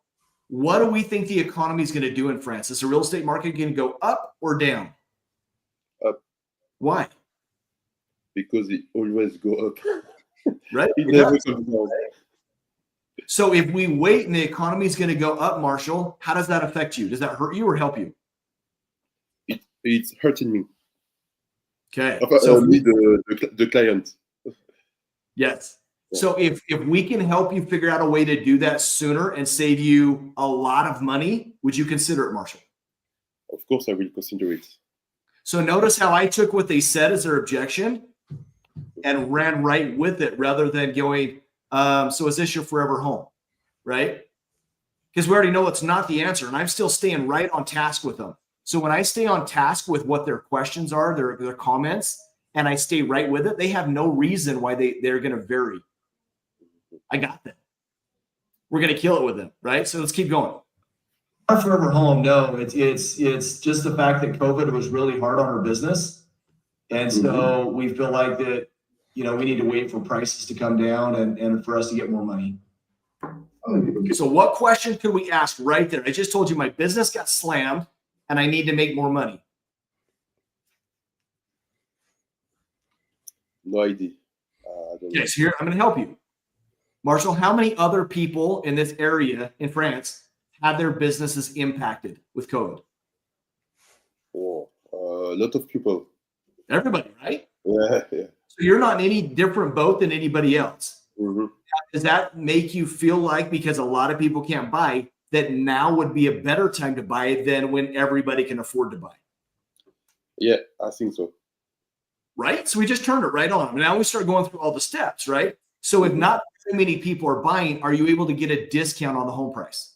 Speaker 1: what do we think the economy is going to do in France? Is the real estate market going to go up or down?
Speaker 3: Up.
Speaker 1: Why?
Speaker 3: Because it always go up.
Speaker 1: Right?
Speaker 3: It never comes down.
Speaker 1: So if we wait and the economy is going to go up, Marshall, how does that affect you? Does that hurt you or help you?
Speaker 3: It's hurting me.
Speaker 1: Okay.
Speaker 3: So the client.
Speaker 1: Yes. So if we can help you figure out a way to do that sooner and save you a lot of money, would you consider it, Marshall?
Speaker 3: Of course, I will consider it.
Speaker 1: So notice how I took what they said as their objection and ran right with it, rather than going, so is this your forever home? Right? Because we already know it's not the answer, and I'm still staying right on task with them. So when I stay on task with what their questions are, their comments, and I stay right with it, they have no reason why they're going to vary. I got them. We're going to kill it with them, right? So let's keep going. Our forever home, no, it's just the fact that COVID was really hard on our business. And so we feel like that, we need to wait for prices to come down and for us to get more money. So what question could we ask right there? I just told you my business got slammed and I need to make more money.
Speaker 3: No idea.
Speaker 1: Okay, so here I'm going to help you. Marshall, how many other people in this area in France had their businesses impacted with COVID?
Speaker 3: Oh, a lot of people.
Speaker 1: Everybody, right?
Speaker 3: Yeah.
Speaker 1: So you're not in any different boat than anybody else. Does that make you feel like, because a lot of people can't buy, that now would be a better time to buy than when everybody can afford to buy?
Speaker 3: Yeah, I think so.
Speaker 1: Right? So we just turned it right on. Now we start going through all the steps, right? So if not too many people are buying, are you able to get a discount on the home price?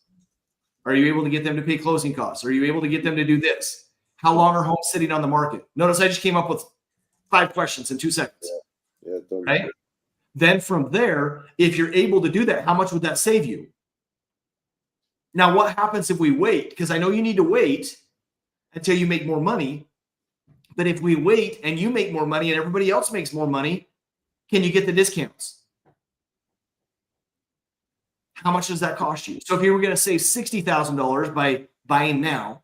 Speaker 1: Are you able to get them to pay closing costs? Are you able to get them to do this? How long are homes sitting on the market? Notice I just came up with 5 questions in 2 seconds.
Speaker 3: Yeah, totally.
Speaker 1: Right? Then from there, if you're able to do that, how much would that save you? Now, what happens if we wait? Because I know you need to wait until you make more money. But if we wait and you make more money and everybody else makes more money, can you get the discounts? How much does that cost you? So if you were going to save $60,000 by buying now,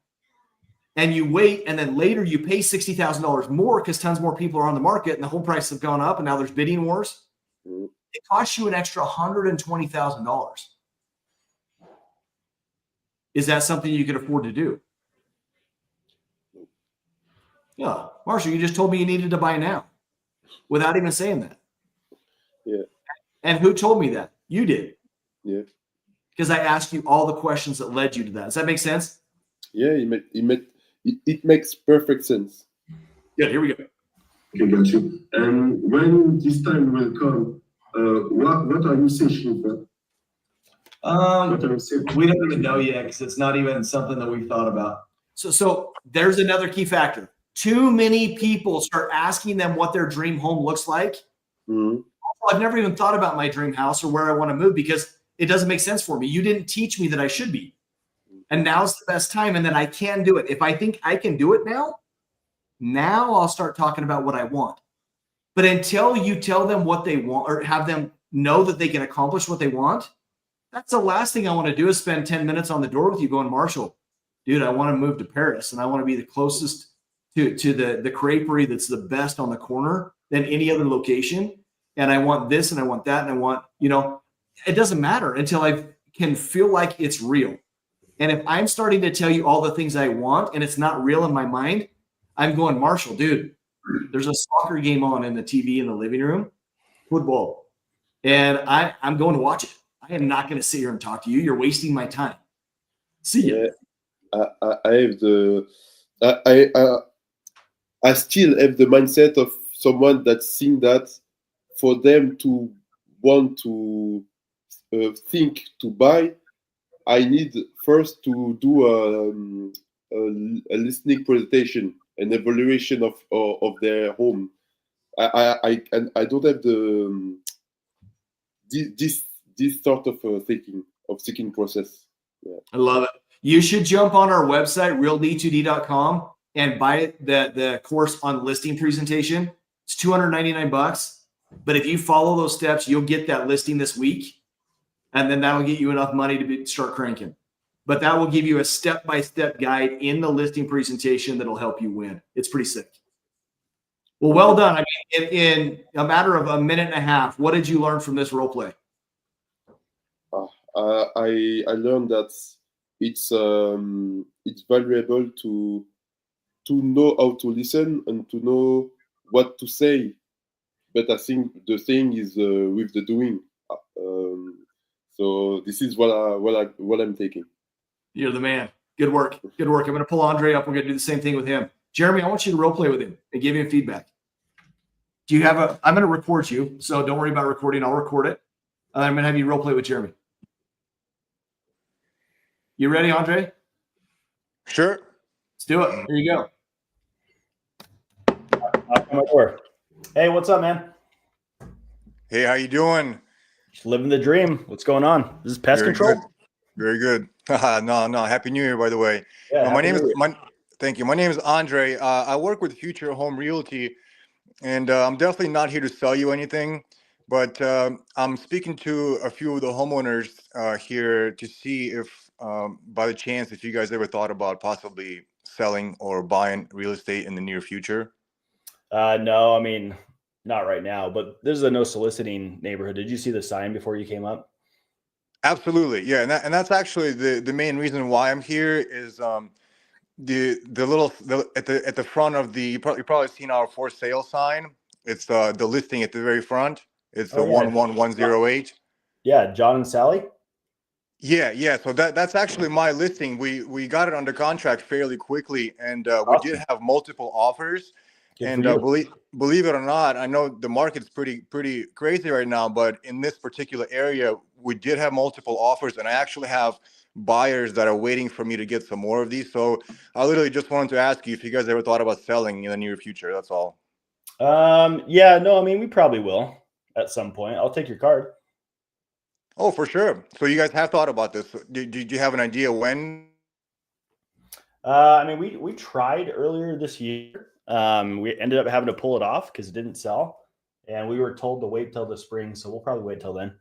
Speaker 1: and you wait, and then later you pay $60,000 more because tons more people are on the market and the home prices have gone up and now there's bidding wars, it costs you an extra $120,000. Is that something you could afford to do? Yeah. Marshall, you just told me you needed to buy now without even saying that.
Speaker 3: Yeah.
Speaker 1: And who told me that? You did.
Speaker 3: Yeah.
Speaker 1: Because I asked you all the questions that led you to that. Does that make sense?
Speaker 3: Yeah, it makes perfect sense.
Speaker 1: Good. Here we go.
Speaker 3: Okay, got you. And when this time will come, what are you searching for?
Speaker 1: We don't even know yet because it's not even something that we've thought about. So there's another key factor. Too many people start asking them what their dream home looks like.
Speaker 3: Mhm.
Speaker 1: I've never even thought about my dream house or where I want to move because it doesn't make sense for me. You didn't teach me that I should be. And now's the best time. And then I can do it. If I think I can do it now I'll start talking about what I want. But until you tell them what they want or have them know that they can accomplish what they want, that's the last thing I want to do is spend 10 minutes on the door with you going, Marshall, dude, I want to move to Paris and I want to be the closest to the creperie that's the best on the corner than any other location. And I want this and I want that. And I want, it doesn't matter until I can feel like it's real. And if I'm starting to tell you all the things I want and it's not real in my mind, I'm going, Marshall, dude, there's a soccer game on in the TV in the living room, football. And I'm going to watch it. I am not going to sit here and talk to you. You're wasting my time. See ya.
Speaker 3: Yeah, I have the I still have the mindset of someone that's seeing that for them to want to think to buy, I need first to do a listening presentation, an evaluation of their home. I don't have the this sort of thinking process. Yeah.
Speaker 1: I love it. You should jump on our website, reald2d.com, and buy the course on listing presentation. It's $299. But if you follow those steps, you'll get that listing this week. And then that'll get you enough money to start cranking. But that will give you a step-by-step guide in the listing presentation that'll help you win. It's pretty sick. Well done. I mean, in a matter of a minute and a half, what did you learn from this role play?
Speaker 3: I learned that it's valuable to know how to listen and to know what to say. But I think the thing is with the doing. So this is what I'm taking.
Speaker 1: You're the man. Good work. Good work. I'm going to pull Andre up. We're going to do the same thing with him. Jeremy, I want you to role play with him and give him feedback. Do you have I'm going to record you, so don't worry about recording. I'll record it. I'm going to have you role play with Jeremy. You ready, Andre?
Speaker 4: Sure.
Speaker 1: Let's do it. Here you go.
Speaker 2: Knock on my door. Hey, what's up, man?
Speaker 4: Hey, how you doing?
Speaker 2: Just living the dream. What's going on? This is pest
Speaker 4: Very
Speaker 2: control.
Speaker 4: good. Very good. No. Happy New Year, by the way.
Speaker 2: Yeah,
Speaker 4: Thank you. My name is Andre. I work with Future Home Realty, and I'm definitely not here to sell you anything, but I'm speaking to a few of the homeowners here to see if, by the chance, if you guys ever thought about possibly selling or buying real estate in the near future.
Speaker 2: No, I mean, not right now, but this is a no soliciting neighborhood. Did you see the sign before you came up?
Speaker 4: Absolutely. Yeah. And that's actually the main reason why I'm here is the at the front of you've probably seen our for sale sign. It's the listing at the very front. It's the 11108.
Speaker 2: Yeah, John and Sally.
Speaker 4: Yeah. So that's actually my listing. We got it under contract fairly quickly, and we did have multiple offers.
Speaker 2: Good
Speaker 4: and believe it or not, I know the market's pretty crazy right now, but in this particular area, we did have multiple offers, and I actually have buyers that are waiting for me to get some more of these. So I literally just wanted to ask you if you guys ever thought about selling in the near future. That's all.
Speaker 2: Yeah, no, I mean, we probably will at some point. I'll take your card.
Speaker 4: Oh, for sure. So you guys have thought about this. Did you have an idea when?
Speaker 2: I mean, we tried earlier this year. We ended up having to pull it off because it didn't sell, and we were told to wait till the spring. So we'll probably wait till then.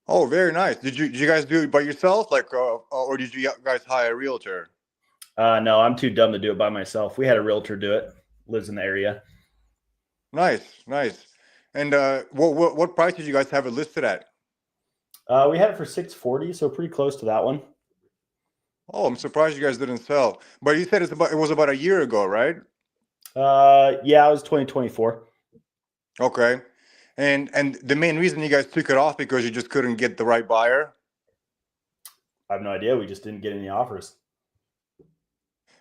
Speaker 4: Oh, very nice. Did you guys do it by yourself, or did you guys hire a realtor?
Speaker 2: No, I'm too dumb to do it by myself. We had a realtor do it. Lives in the area.
Speaker 4: Nice. And what price did you guys have it listed at?
Speaker 2: We had it for $640, so pretty close to that one.
Speaker 4: Oh, I'm surprised you guys didn't sell. But you said it was about a year ago, right?
Speaker 2: Yeah, it was 2024.
Speaker 4: Okay. And the main reason you guys took it off because you just couldn't get the right buyer?
Speaker 2: I have no idea. We just didn't get any offers.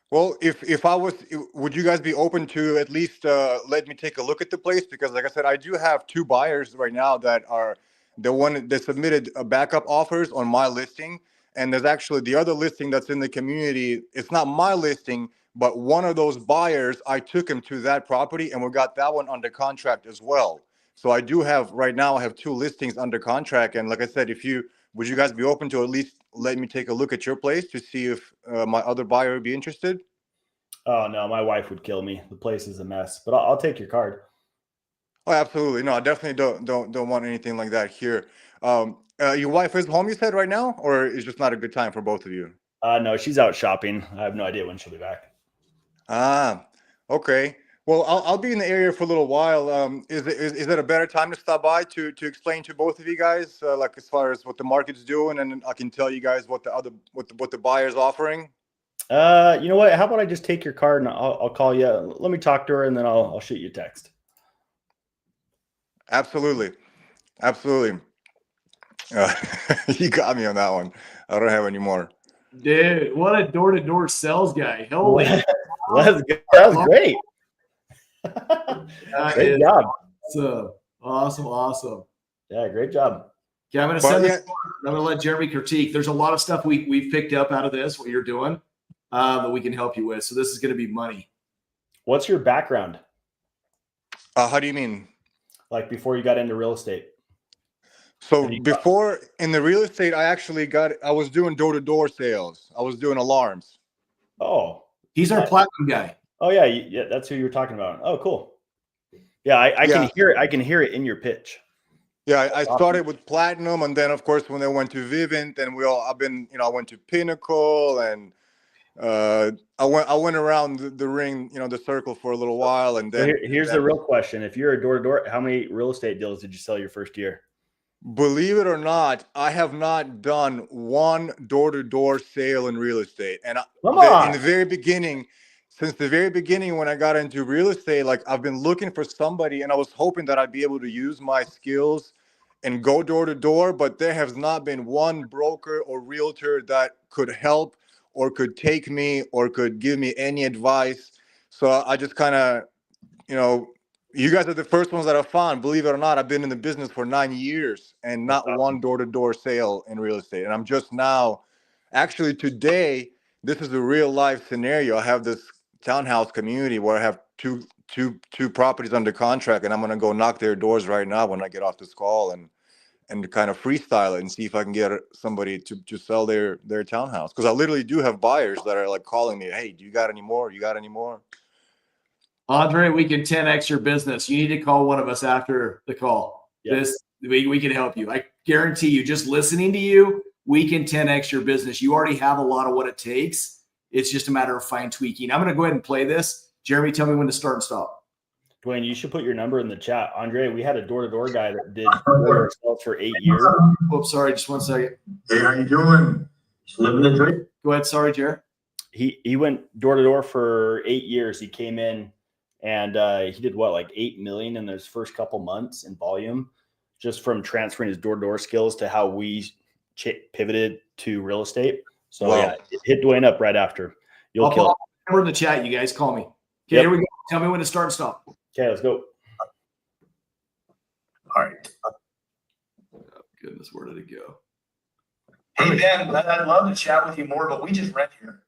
Speaker 4: Well, would you guys be open to at least let me take a look at the place? Because like I said, I do have two buyers right now that are the one that submitted backup offers on my listing. And there's actually the other listing that's in the community. It's not my listing, but one of those buyers, I took him to that property and we got that one under contract as well. So I do have right now, I have 2 listings under contract. And like I said, would you guys be open to at least let me take a look at your place to see if my other buyer would be interested?
Speaker 2: Oh no, my wife would kill me. The place is a mess, but I'll take your card.
Speaker 4: Oh, absolutely. No, I definitely don't want anything like that here. Your wife is home, you said, right now, or is just not a good time for both of you?
Speaker 2: No, she's out shopping. I have no idea when she'll be back.
Speaker 4: Ah, okay. Well, I'll be in the area for a little while. Is it a better time to stop by to explain to both of you guys, like as far as what the market's doing, and I can tell you guys what the buyer's offering?
Speaker 2: You know what? How about I just take your card and I'll call you. Let me talk to her and then I'll shoot you a text.
Speaker 4: Absolutely. You got me on that one. I don't have any more.
Speaker 1: Dude, what a door-to-door sales guy. Holy
Speaker 2: That was great. Great job.
Speaker 1: Awesome.
Speaker 2: Yeah, great job.
Speaker 1: Okay, I'm going to let Jeremy critique. There's a lot of stuff we've picked up out of this, what you're doing, that we can help you with. So this is going to be money.
Speaker 2: What's your background?
Speaker 4: How do you mean?
Speaker 2: Like before you got into real estate?
Speaker 4: So before in the real estate, I was doing door-to-door sales. I was doing alarms.
Speaker 2: Oh,
Speaker 1: he's our platinum guy.
Speaker 2: Oh yeah, that's who you were talking about. Oh, cool. Yeah, I can hear it. I can hear it in your pitch.
Speaker 4: Yeah, I started with platinum, and then of course when I went to Vivint, and I went to Pinnacle, and I went around the ring, the circle for a little while, and then
Speaker 2: here's the real question: if you're a door-to-door, how many real estate deals did you sell your first year?
Speaker 4: Believe it or not, I have not done one door-to-door sale in real estate. And in the very beginning, since the very beginning when I got into real estate, like I've been looking for somebody, and I was hoping that I'd be able to use my skills and go door to door, but there has not been one broker or realtor that could help or could take me or could give me any advice. So I just kind of, you guys are the first ones that I found. Believe it or not, I've been in the business for 9 years and not one door-to-door sale in real estate. And I'm just now, actually today, this is a real life scenario. I have this townhouse community where I have two properties under contract, and I'm gonna go knock their doors right now when I get off this call and kind of freestyle it and see if I can get somebody to sell their townhouse. Because I literally do have buyers that are like calling me, hey, do you got any more? You got any more?
Speaker 1: Andre, we can 10x your business. You need to call one of us after the call. Yep. We can help you. I guarantee you, just listening to you, we can 10x your business. You already have a lot of what it takes. It's just a matter of fine tweaking. I'm going to go ahead and play this. Jeremy, tell me when to start and stop.
Speaker 2: Dwayne, you should put your number in the chat. Andre, we had a door-to-door guy that did door sales for 8 years.
Speaker 1: Oops, sorry, just 1 second.
Speaker 5: Hey, how you doing? Just living the dream.
Speaker 1: Go ahead. Sorry, Jerry.
Speaker 2: He went door-to-door for 8 years. He came in and he did like 8 million in those first couple months in volume, just from transferring his door-to-door skills to how we pivoted to real estate. So wow. Yeah, hit Dwayne up right after. You'll kill it.
Speaker 1: Number in the chat. You guys call me. Okay, Here we go. Tell me when to start and stop.
Speaker 2: Okay, let's go.
Speaker 5: All right.
Speaker 1: Oh, goodness, where did it go?
Speaker 5: Hey, man, I'd love to chat with you more, but we just rent here.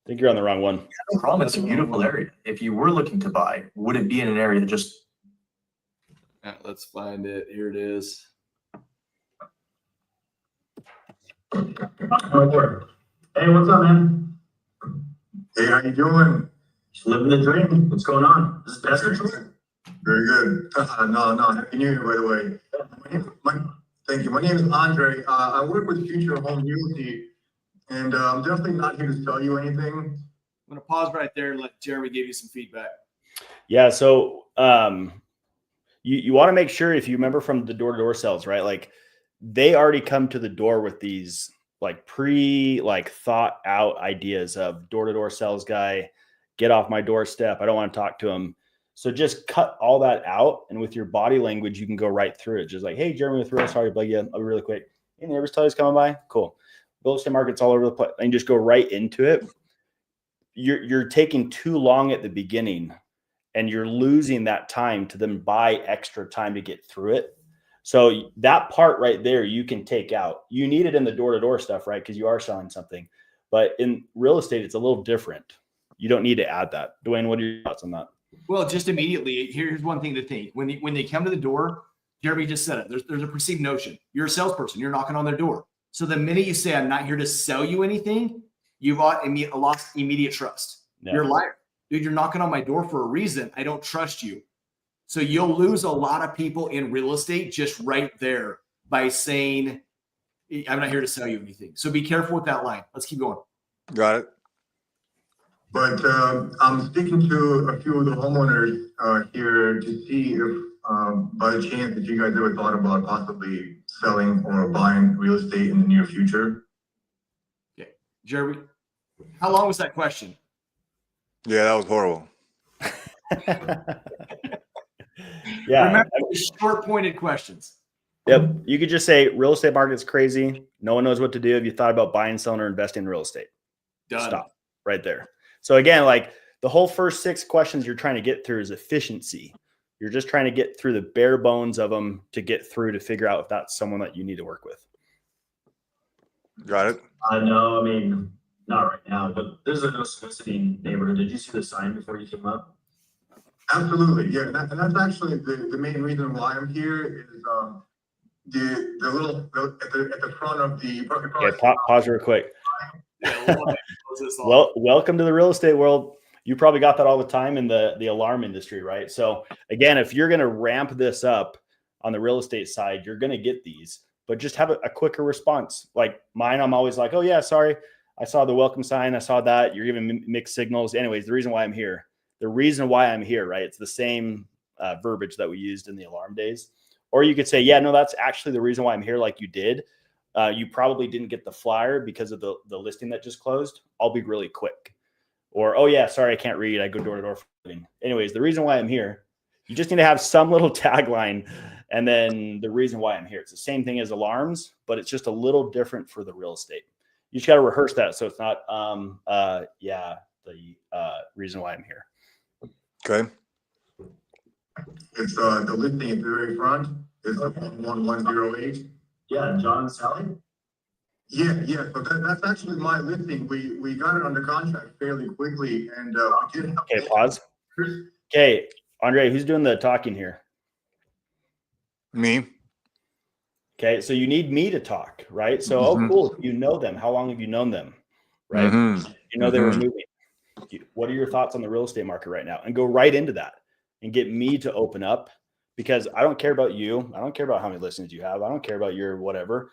Speaker 2: I think you're on the wrong one.
Speaker 5: Yeah, no problem. It's a beautiful area. If you were looking to buy, would it be in an area that just...
Speaker 1: Let's find it. Here it is.
Speaker 5: Right there. Hey, what's up, man? Hey, how you doing? Just living the dream. What's going on? This is best dream. Very good. No. Happy New Year, by the way. Thank you. My name is Andre. I work with Future Home Realty, and I'm definitely not here to sell you anything.
Speaker 1: I'm going to pause right there and let Jeremy give you some feedback.
Speaker 2: Yeah. So you want to make sure, if you remember from the door-to-door sales, right? Like they already come to the door with these like thought out ideas of door-to-door sales guy, get off my doorstep. I don't want to talk to him. So just cut all that out. And with your body language, you can go right through it. Just like, hey, Jeremy with Real, sorry to bug you. I'll be really quick. Any neighbors tell you it's coming by? Cool. Real estate market's all over the place. And just go right into it. You're taking too long at the beginning and you're losing that time to then buy extra time to get through it. So that part right there, you can take out. You need it in the door-to-door stuff, right? Because you are selling something. But in real estate, it's a little different. You don't need to add that. Dwayne, what are your thoughts on that?
Speaker 1: Well, just immediately, here's one thing to think. When they come to the door, Jeremy just said it. There's a perceived notion. You're a salesperson. You're knocking on their door. So the minute you say, I'm not here to sell you anything, you've lost immediate trust.
Speaker 2: Yeah.
Speaker 1: You're a liar. Dude, you're knocking on my door for a reason. I don't trust you. So you'll lose a lot of people in real estate just right there by saying, I'm not here to sell you anything. So be careful with that line. Let's keep going.
Speaker 4: Got it.
Speaker 5: But I'm speaking to a few of the homeowners here to see if by chance that you guys ever thought about possibly selling or buying real estate in the near future.
Speaker 1: Okay. Jeremy, how long was that question?
Speaker 4: Yeah, that was horrible.
Speaker 2: Yeah.
Speaker 1: Remember the short pointed questions.
Speaker 2: Yep. You could just say real estate market's crazy. No one knows what to do. Have you thought about buying, selling, or investing in real estate?
Speaker 1: Done.
Speaker 2: Stop right there. So again, like the whole first 6 questions you're trying to get through is efficiency. You're just trying to get through the bare bones of them to get through to figure out if that's someone that you need to work with.
Speaker 4: Got it.
Speaker 6: No, I mean, not right now, but there's a no soliciting neighborhood. Did you see the sign before you came up?
Speaker 5: Absolutely, yeah, and that's actually the main reason why I'm here is the little at the front of the.
Speaker 2: Okay, pause real quick. Well, welcome to the real estate world. You probably got that all the time in the alarm industry, right? So again, if you're going to ramp this up on the real estate side, you're going to get these, but just have a quicker response. Like mine, I'm always like, oh yeah, sorry. I saw the welcome sign. I saw that. You're giving mixed signals. Anyways, the reason why I'm here, right? It's the same verbiage that we used in the alarm days. Or you could say, yeah, no, that's actually the reason why I'm here. Like you did. You probably didn't get the flyer because of the listing that just closed. I'll be really quick. Or, oh yeah, sorry, I can't read. I go door to door for a living. Anyways, the reason why I'm here, you just need to have some little tagline and then the reason why I'm here. It's the same thing as alarms, but it's just a little different for the real estate. You just got to rehearse that. So it's not, the reason why I'm here.
Speaker 4: Okay.
Speaker 5: It's the listing at the very front. It's 1108.
Speaker 6: Yeah, John and Sally.
Speaker 5: Yeah. So that's actually my listing. We got it under contract fairly quickly, and we did.
Speaker 2: Okay, pause. Okay, Andre, who's doing the talking here?
Speaker 4: Me.
Speaker 2: Okay, so you need me to talk, right? So, oh, cool. You know them. How long have you known them? Right? You know they were moving. What are your thoughts on the real estate market right now? And go right into that and get me to open up, because I don't care about you. I don't care about how many listings you have. I don't care about your whatever,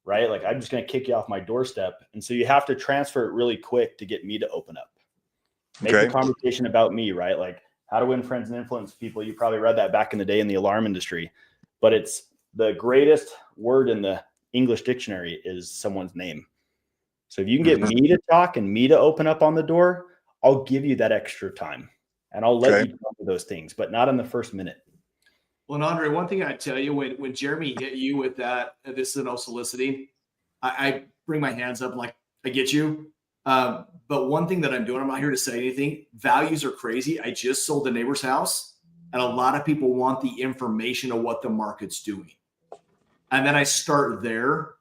Speaker 2: right? Like I'm just going to kick you off my doorstep. And so you have to transfer it really quick to get me to open up. Make the conversation about me, right? Like how to win friends and influence people. You probably read that back in the day in the alarm industry, but it's the greatest word in the English dictionary is someone's name. So if you can get me to talk and me to open up on the door, I'll give you that extra time and I'll let you talk to those things, but not in the first minute.
Speaker 1: Well, and Andre, one thing I tell you, when Jeremy hit you with that, this is no soliciting, I bring my hands up like, I get you. But one thing that I'm doing, I'm not here to say anything. Values are crazy. I just sold the neighbor's house, and a lot of people want the information of what the market's doing. And then I start there.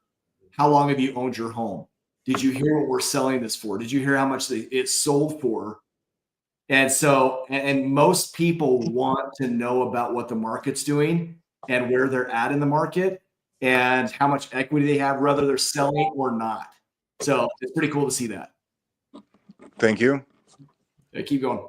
Speaker 1: How long have you owned your home? Did you hear what we're selling this for? Did you hear how much it sold for? And so, and most people want to know about what the market's doing and where they're at in the market and how much equity they have, whether they're selling or not. So it's pretty cool to see that.
Speaker 4: Thank you.
Speaker 1: Yeah, keep going.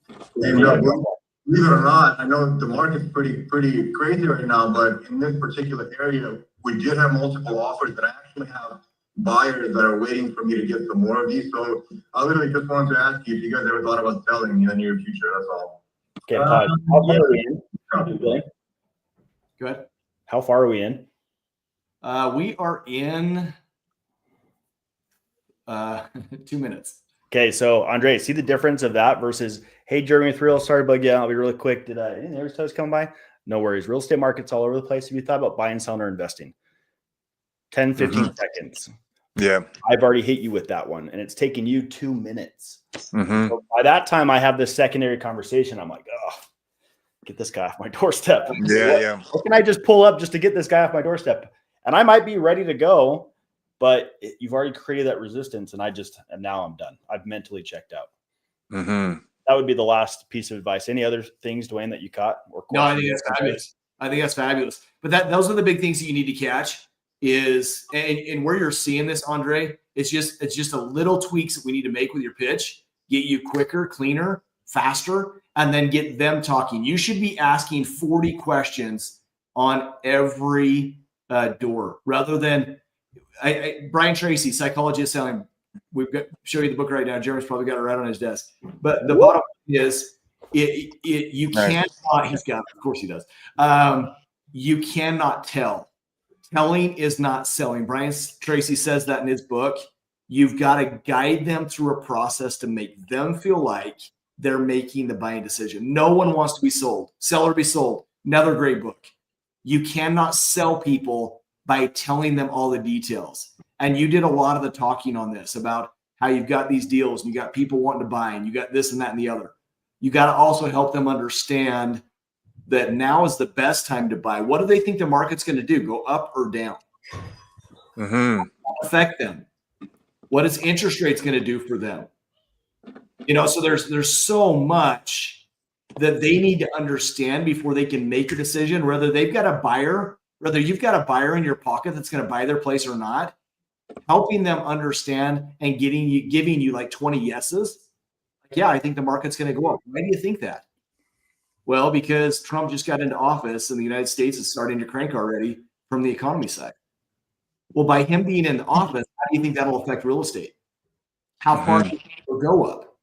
Speaker 5: And believe it or not, I know the market's pretty crazy right now, but in this particular area, we did have multiple offers that I actually have buyers that are waiting for me to get some more of these. So I literally just wanted to ask you if you guys ever thought about selling in the near future. That's all.
Speaker 2: Okay, pause. How far are we in?
Speaker 6: Probably.
Speaker 1: Go ahead.
Speaker 2: How far are we in?
Speaker 1: We are in 2 minutes.
Speaker 2: Okay, so Andre, see the difference of that versus, hey, Jeremy with Real, sorry, bug, yeah, I'll be really quick. Did any advertisers come by? No worries. Real estate market's all over the place. Have you thought about buying, selling, or investing? 10, 15 seconds.
Speaker 4: Yeah.
Speaker 2: I've already hit you with that one, and it's taken you 2 minutes.
Speaker 4: Mm-hmm.
Speaker 2: So by that time, I have this secondary conversation. I'm like, oh, get this guy off my doorstep.
Speaker 4: Yeah.
Speaker 2: What can I just pull up just to get this guy off my doorstep? And I might be ready to go, but you've already created that resistance, and now I'm done. I've mentally checked out.
Speaker 4: Mm-hmm.
Speaker 2: That would be the last piece of advice. Any other things, Dwayne, that you caught? Or
Speaker 1: No, I think that's fabulous. I think that's fabulous. But those are the big things that you need to catch is, and where you're seeing this, Andre, it's just a little tweaks that we need to make with your pitch, get you quicker, cleaner, faster, and then get them talking. You should be asking 40 questions on every door rather than Brian Tracy, Psychology of Selling. We've got show you the book right now. Jeremy's probably got it right on his desk. But the bottom is you cannot. He's got it. Of course he does. You cannot tell. Telling is not selling. Brian Tracy says that in his book. You've got to guide them through a process to make them feel like they're making the buying decision. No one wants to be sold. Sell or be sold. Another great book. You cannot sell people by telling them all the details. And you did a lot of the talking on this about how you've got these deals and you got people wanting to buy and you got this and that and the other. You got to also help them understand that now is the best time to buy. What do they think the market's going to do? Go up or down?
Speaker 4: Mm-hmm.
Speaker 1: Affect them. What is interest rates going to do for them? So there's so much that they need to understand before they can make a decision, whether you've got a buyer in your pocket that's going to buy their place or not. Helping them understand and giving you like 20 yeses. Yeah, I think the market's going to go up. Why do you think that? Well, because Trump just got into office and the United States is starting to crank already from the economy side. Well, by him being in the office, how do you think that'll affect real estate? How far do you think it'll go up?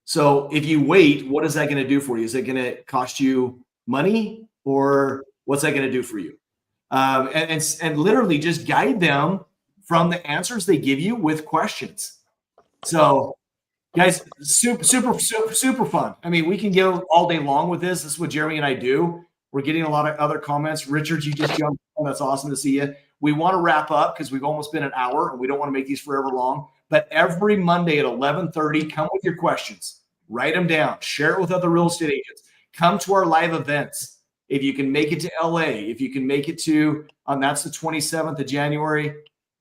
Speaker 1: So if you wait, what is that going to do for you? Is it going to cost you money, or what's that going to do for you? And literally just guide them from the answers they give you with questions. So guys, super fun. I mean, we can go all day long with this. This is what Jeremy and I do. We're getting a lot of other comments. Richard, you just jumped on. That's awesome to see you. We want to wrap up because we've almost been an hour and we don't want to make these forever long. But every Monday at 11:30, come with your questions. Write them down. Share it with other real estate agents. Come to our live events. If you can make it to LA, if you can make it to, that's the 27th of January.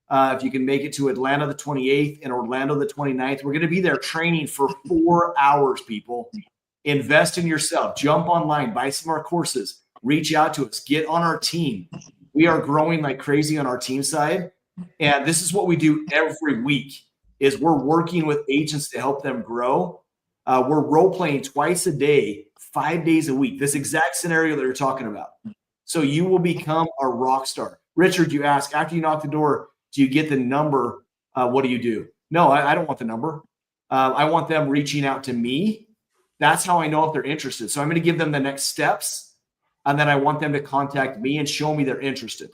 Speaker 1: If you can make it to Atlanta the 28th and Orlando the 29th, we're going to be there training for 4 hours, people. Invest in yourself. Jump online. Buy some of our courses. Reach out to us. Get on our team. We are growing like crazy on our team side. And this is what we do every week is we're working with agents to help them grow. We're role-playing twice a day, 5 days a week, this exact scenario that you're talking about. So you will become a rock star. Richard, you ask, after you knock the door, do you get the number? What do you do? No, I don't want the number. I want them reaching out to me. That's how I know if they're interested. So I'm going to give them the next steps, and then I want them to contact me and show me they're interested.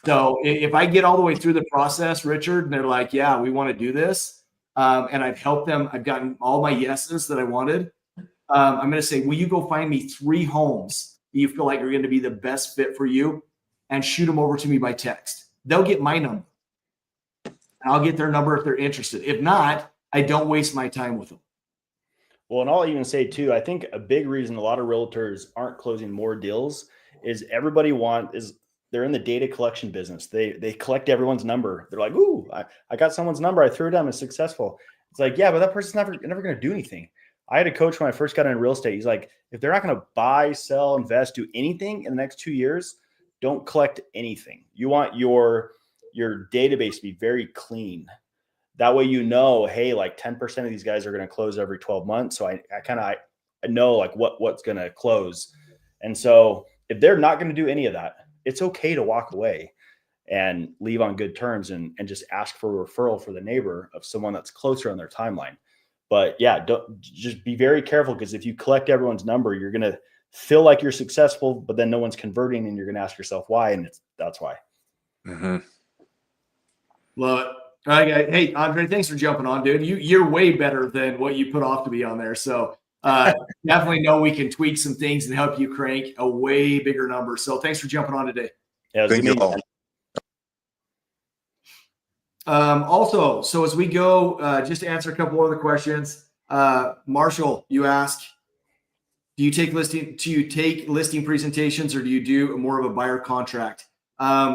Speaker 1: So if I get all the way through the process, Richard, and they're like, yeah, we want to do this, and I've helped them, I've gotten all my yeses that I wanted, I'm going to say, will you go find me 3 homes that you feel like are going to be the best fit for you, and shoot them over to me by text. They'll get my number. And I'll get their number if they're interested. If not, I don't waste my time with them.
Speaker 2: Well, and I'll even say too, I think a big reason a lot of realtors aren't closing more deals is they're in the data collection business. They collect everyone's number. They're like, ooh, I got someone's number. I threw it down. It's successful. It's like, yeah, but that person's never going to do anything. I had a coach when I first got into real estate. He's like, if they're not going to buy, sell, invest, do anything in the next 2 years, don't collect anything. You want your database to be very clean. That way, hey, like 10% of these guys are going to close every 12 months. So I know like what's going to close. And so if they're not going to do any of that, it's okay to walk away and leave on good terms and just ask for a referral for the neighbor of someone that's closer on their timeline. But yeah, just be very careful, because if you collect everyone's number, you're going to feel like you're successful, but then no one's converting, and you're going to ask yourself why. And that's why.
Speaker 4: Mm-hmm.
Speaker 1: Love it. All right, guys. Hey, Andre, thanks for jumping on, dude. You're way better than what you put off to be on there. So definitely know we can tweak some things and help you crank a way bigger number. So thanks for jumping on today.
Speaker 2: Yeah,
Speaker 4: Thank you all.
Speaker 1: Also, so as we go, just to answer a couple other questions, Marshall, you ask, Do you take listing presentations, or do you do more of a buyer contract?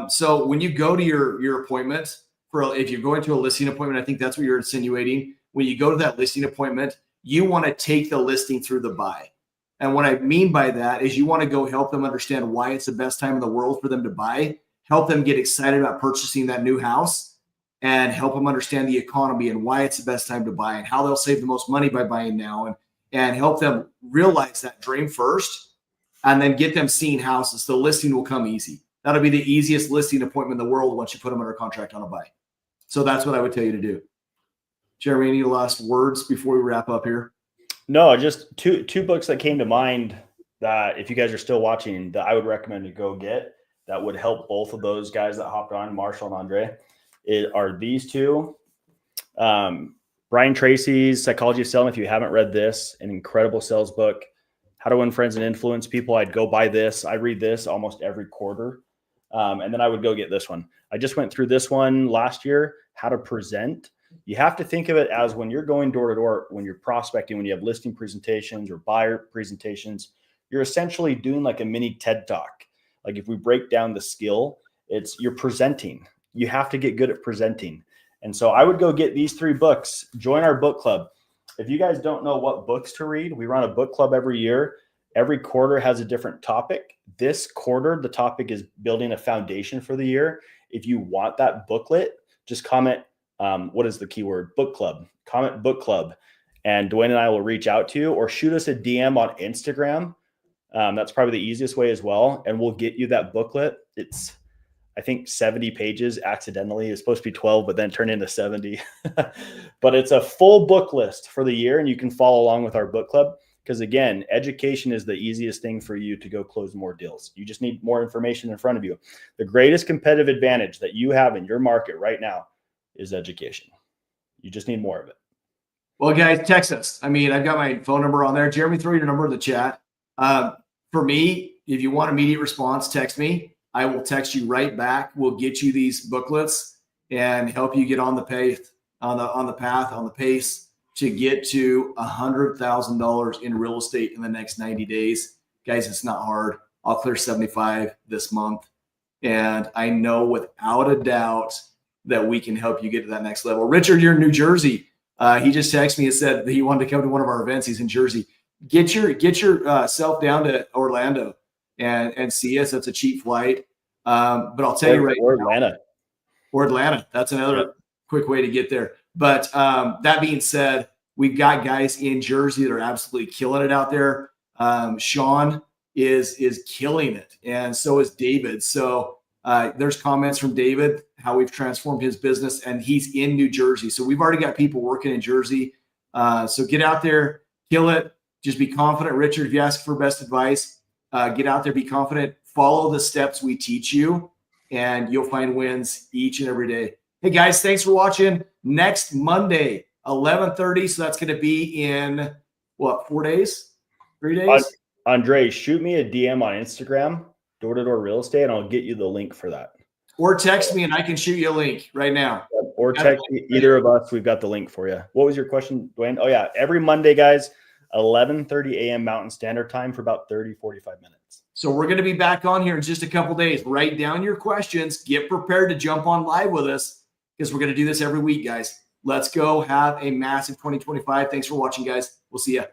Speaker 1: So when you go to your appointment, if you're going to a listing appointment, I think that's what you're insinuating. When you go to that listing appointment, you want to take the listing through the buy. And what I mean by that is you want to go help them understand why it's the best time in the world for them to buy, help them get excited about purchasing that new house, and help them understand the economy and why it's the best time to buy and how they'll save the most money by buying now, and help them realize that dream first, and then get them seeing houses. The listing will come easy. That'll be the easiest listing appointment in the world once you put them under contract on a buy. So that's what I would tell you to do. Jeremy, any last words before we wrap up here?
Speaker 2: No, just two books that came to mind that if you guys are still watching, that I would recommend to go get, that would help both of those guys that hopped on, Marshall and Andre, are these two. Brian Tracy's Psychology of Selling. If you haven't read this, an incredible sales book. How to Win Friends and Influence People. I'd go buy this. I read this almost every quarter. And then I would go get this one. I just went through this one last year, How to Present. You have to think of it as when you're going door to door, when you're prospecting, when you have listing presentations or buyer presentations, you're essentially doing like a mini TED Talk. Like if we break down the skill, you're presenting. You have to get good at presenting. And so I would go get these 3 books, join our book club. If you guys don't know what books to read, we run a book club every year. Every quarter has a different topic. This quarter, the topic is building a foundation for the year. If you want that booklet, just comment, what is the keyword? Book club. Comment book club. And Dwayne and I will reach out to you, or shoot us a DM on Instagram. That's probably the easiest way as well. And we'll get you that booklet. It's, I think, 70 pages accidentally. It's supposed to be 12, but then turned into 70. But it's a full book list for the year, and you can follow along with our book club. Because again, education is the easiest thing for you to go close more deals. You just need more information in front of you. The greatest competitive advantage that you have in your market right now is education. You just need more of it.
Speaker 1: Well, guys, text us. I mean, I've got my phone number on there. Jeremy, throw your number in the chat. For me, if you want immediate response, text me. I will text you right back. We'll get you these booklets and help you get on the path, on the pace to get to $100,000 in real estate in the next 90 days. Guys, it's not hard. I'll clear 75 this month. And I know without a doubt that we can help you get to that next level. Richard, you're in New Jersey. He just texted me and said that he wanted to come to one of our events. He's in Jersey. Get your self down to Orlando and see us. That's a cheap flight. But I'll tell you right now, Atlanta. That's another quick way to get there. But that being said, we've got guys in Jersey that are absolutely killing it out there. Sean is killing it, and so is David. So there's comments from David how we've transformed his business, and he's in New Jersey. So we've already got people working in Jersey. So get out there, kill it. Just be confident. Richard, if you ask for best advice, get out there, be confident, follow the steps we teach you, and you'll find wins each and every day. Hey guys, thanks for watching. Next Monday, 11:30. So that's going to be in what, 4 days? 3 days?
Speaker 2: Andre, shoot me a DM on Instagram, door-to-door real estate, and I'll get you the link for that.
Speaker 1: Or text me and I can shoot you a link right now.
Speaker 2: Or text me, either of us. We've got the link for you. What was your question, Dwayne? Oh yeah, every Monday, guys, 11:30 a.m. Mountain Standard Time for about 30-45 minutes.
Speaker 1: So we're going to be back on here in just a couple days. Write down your questions. Get prepared to jump on live with us, because we're going to do this every week, guys. Let's go have a massive 2025. Thanks for watching, guys. We'll see you.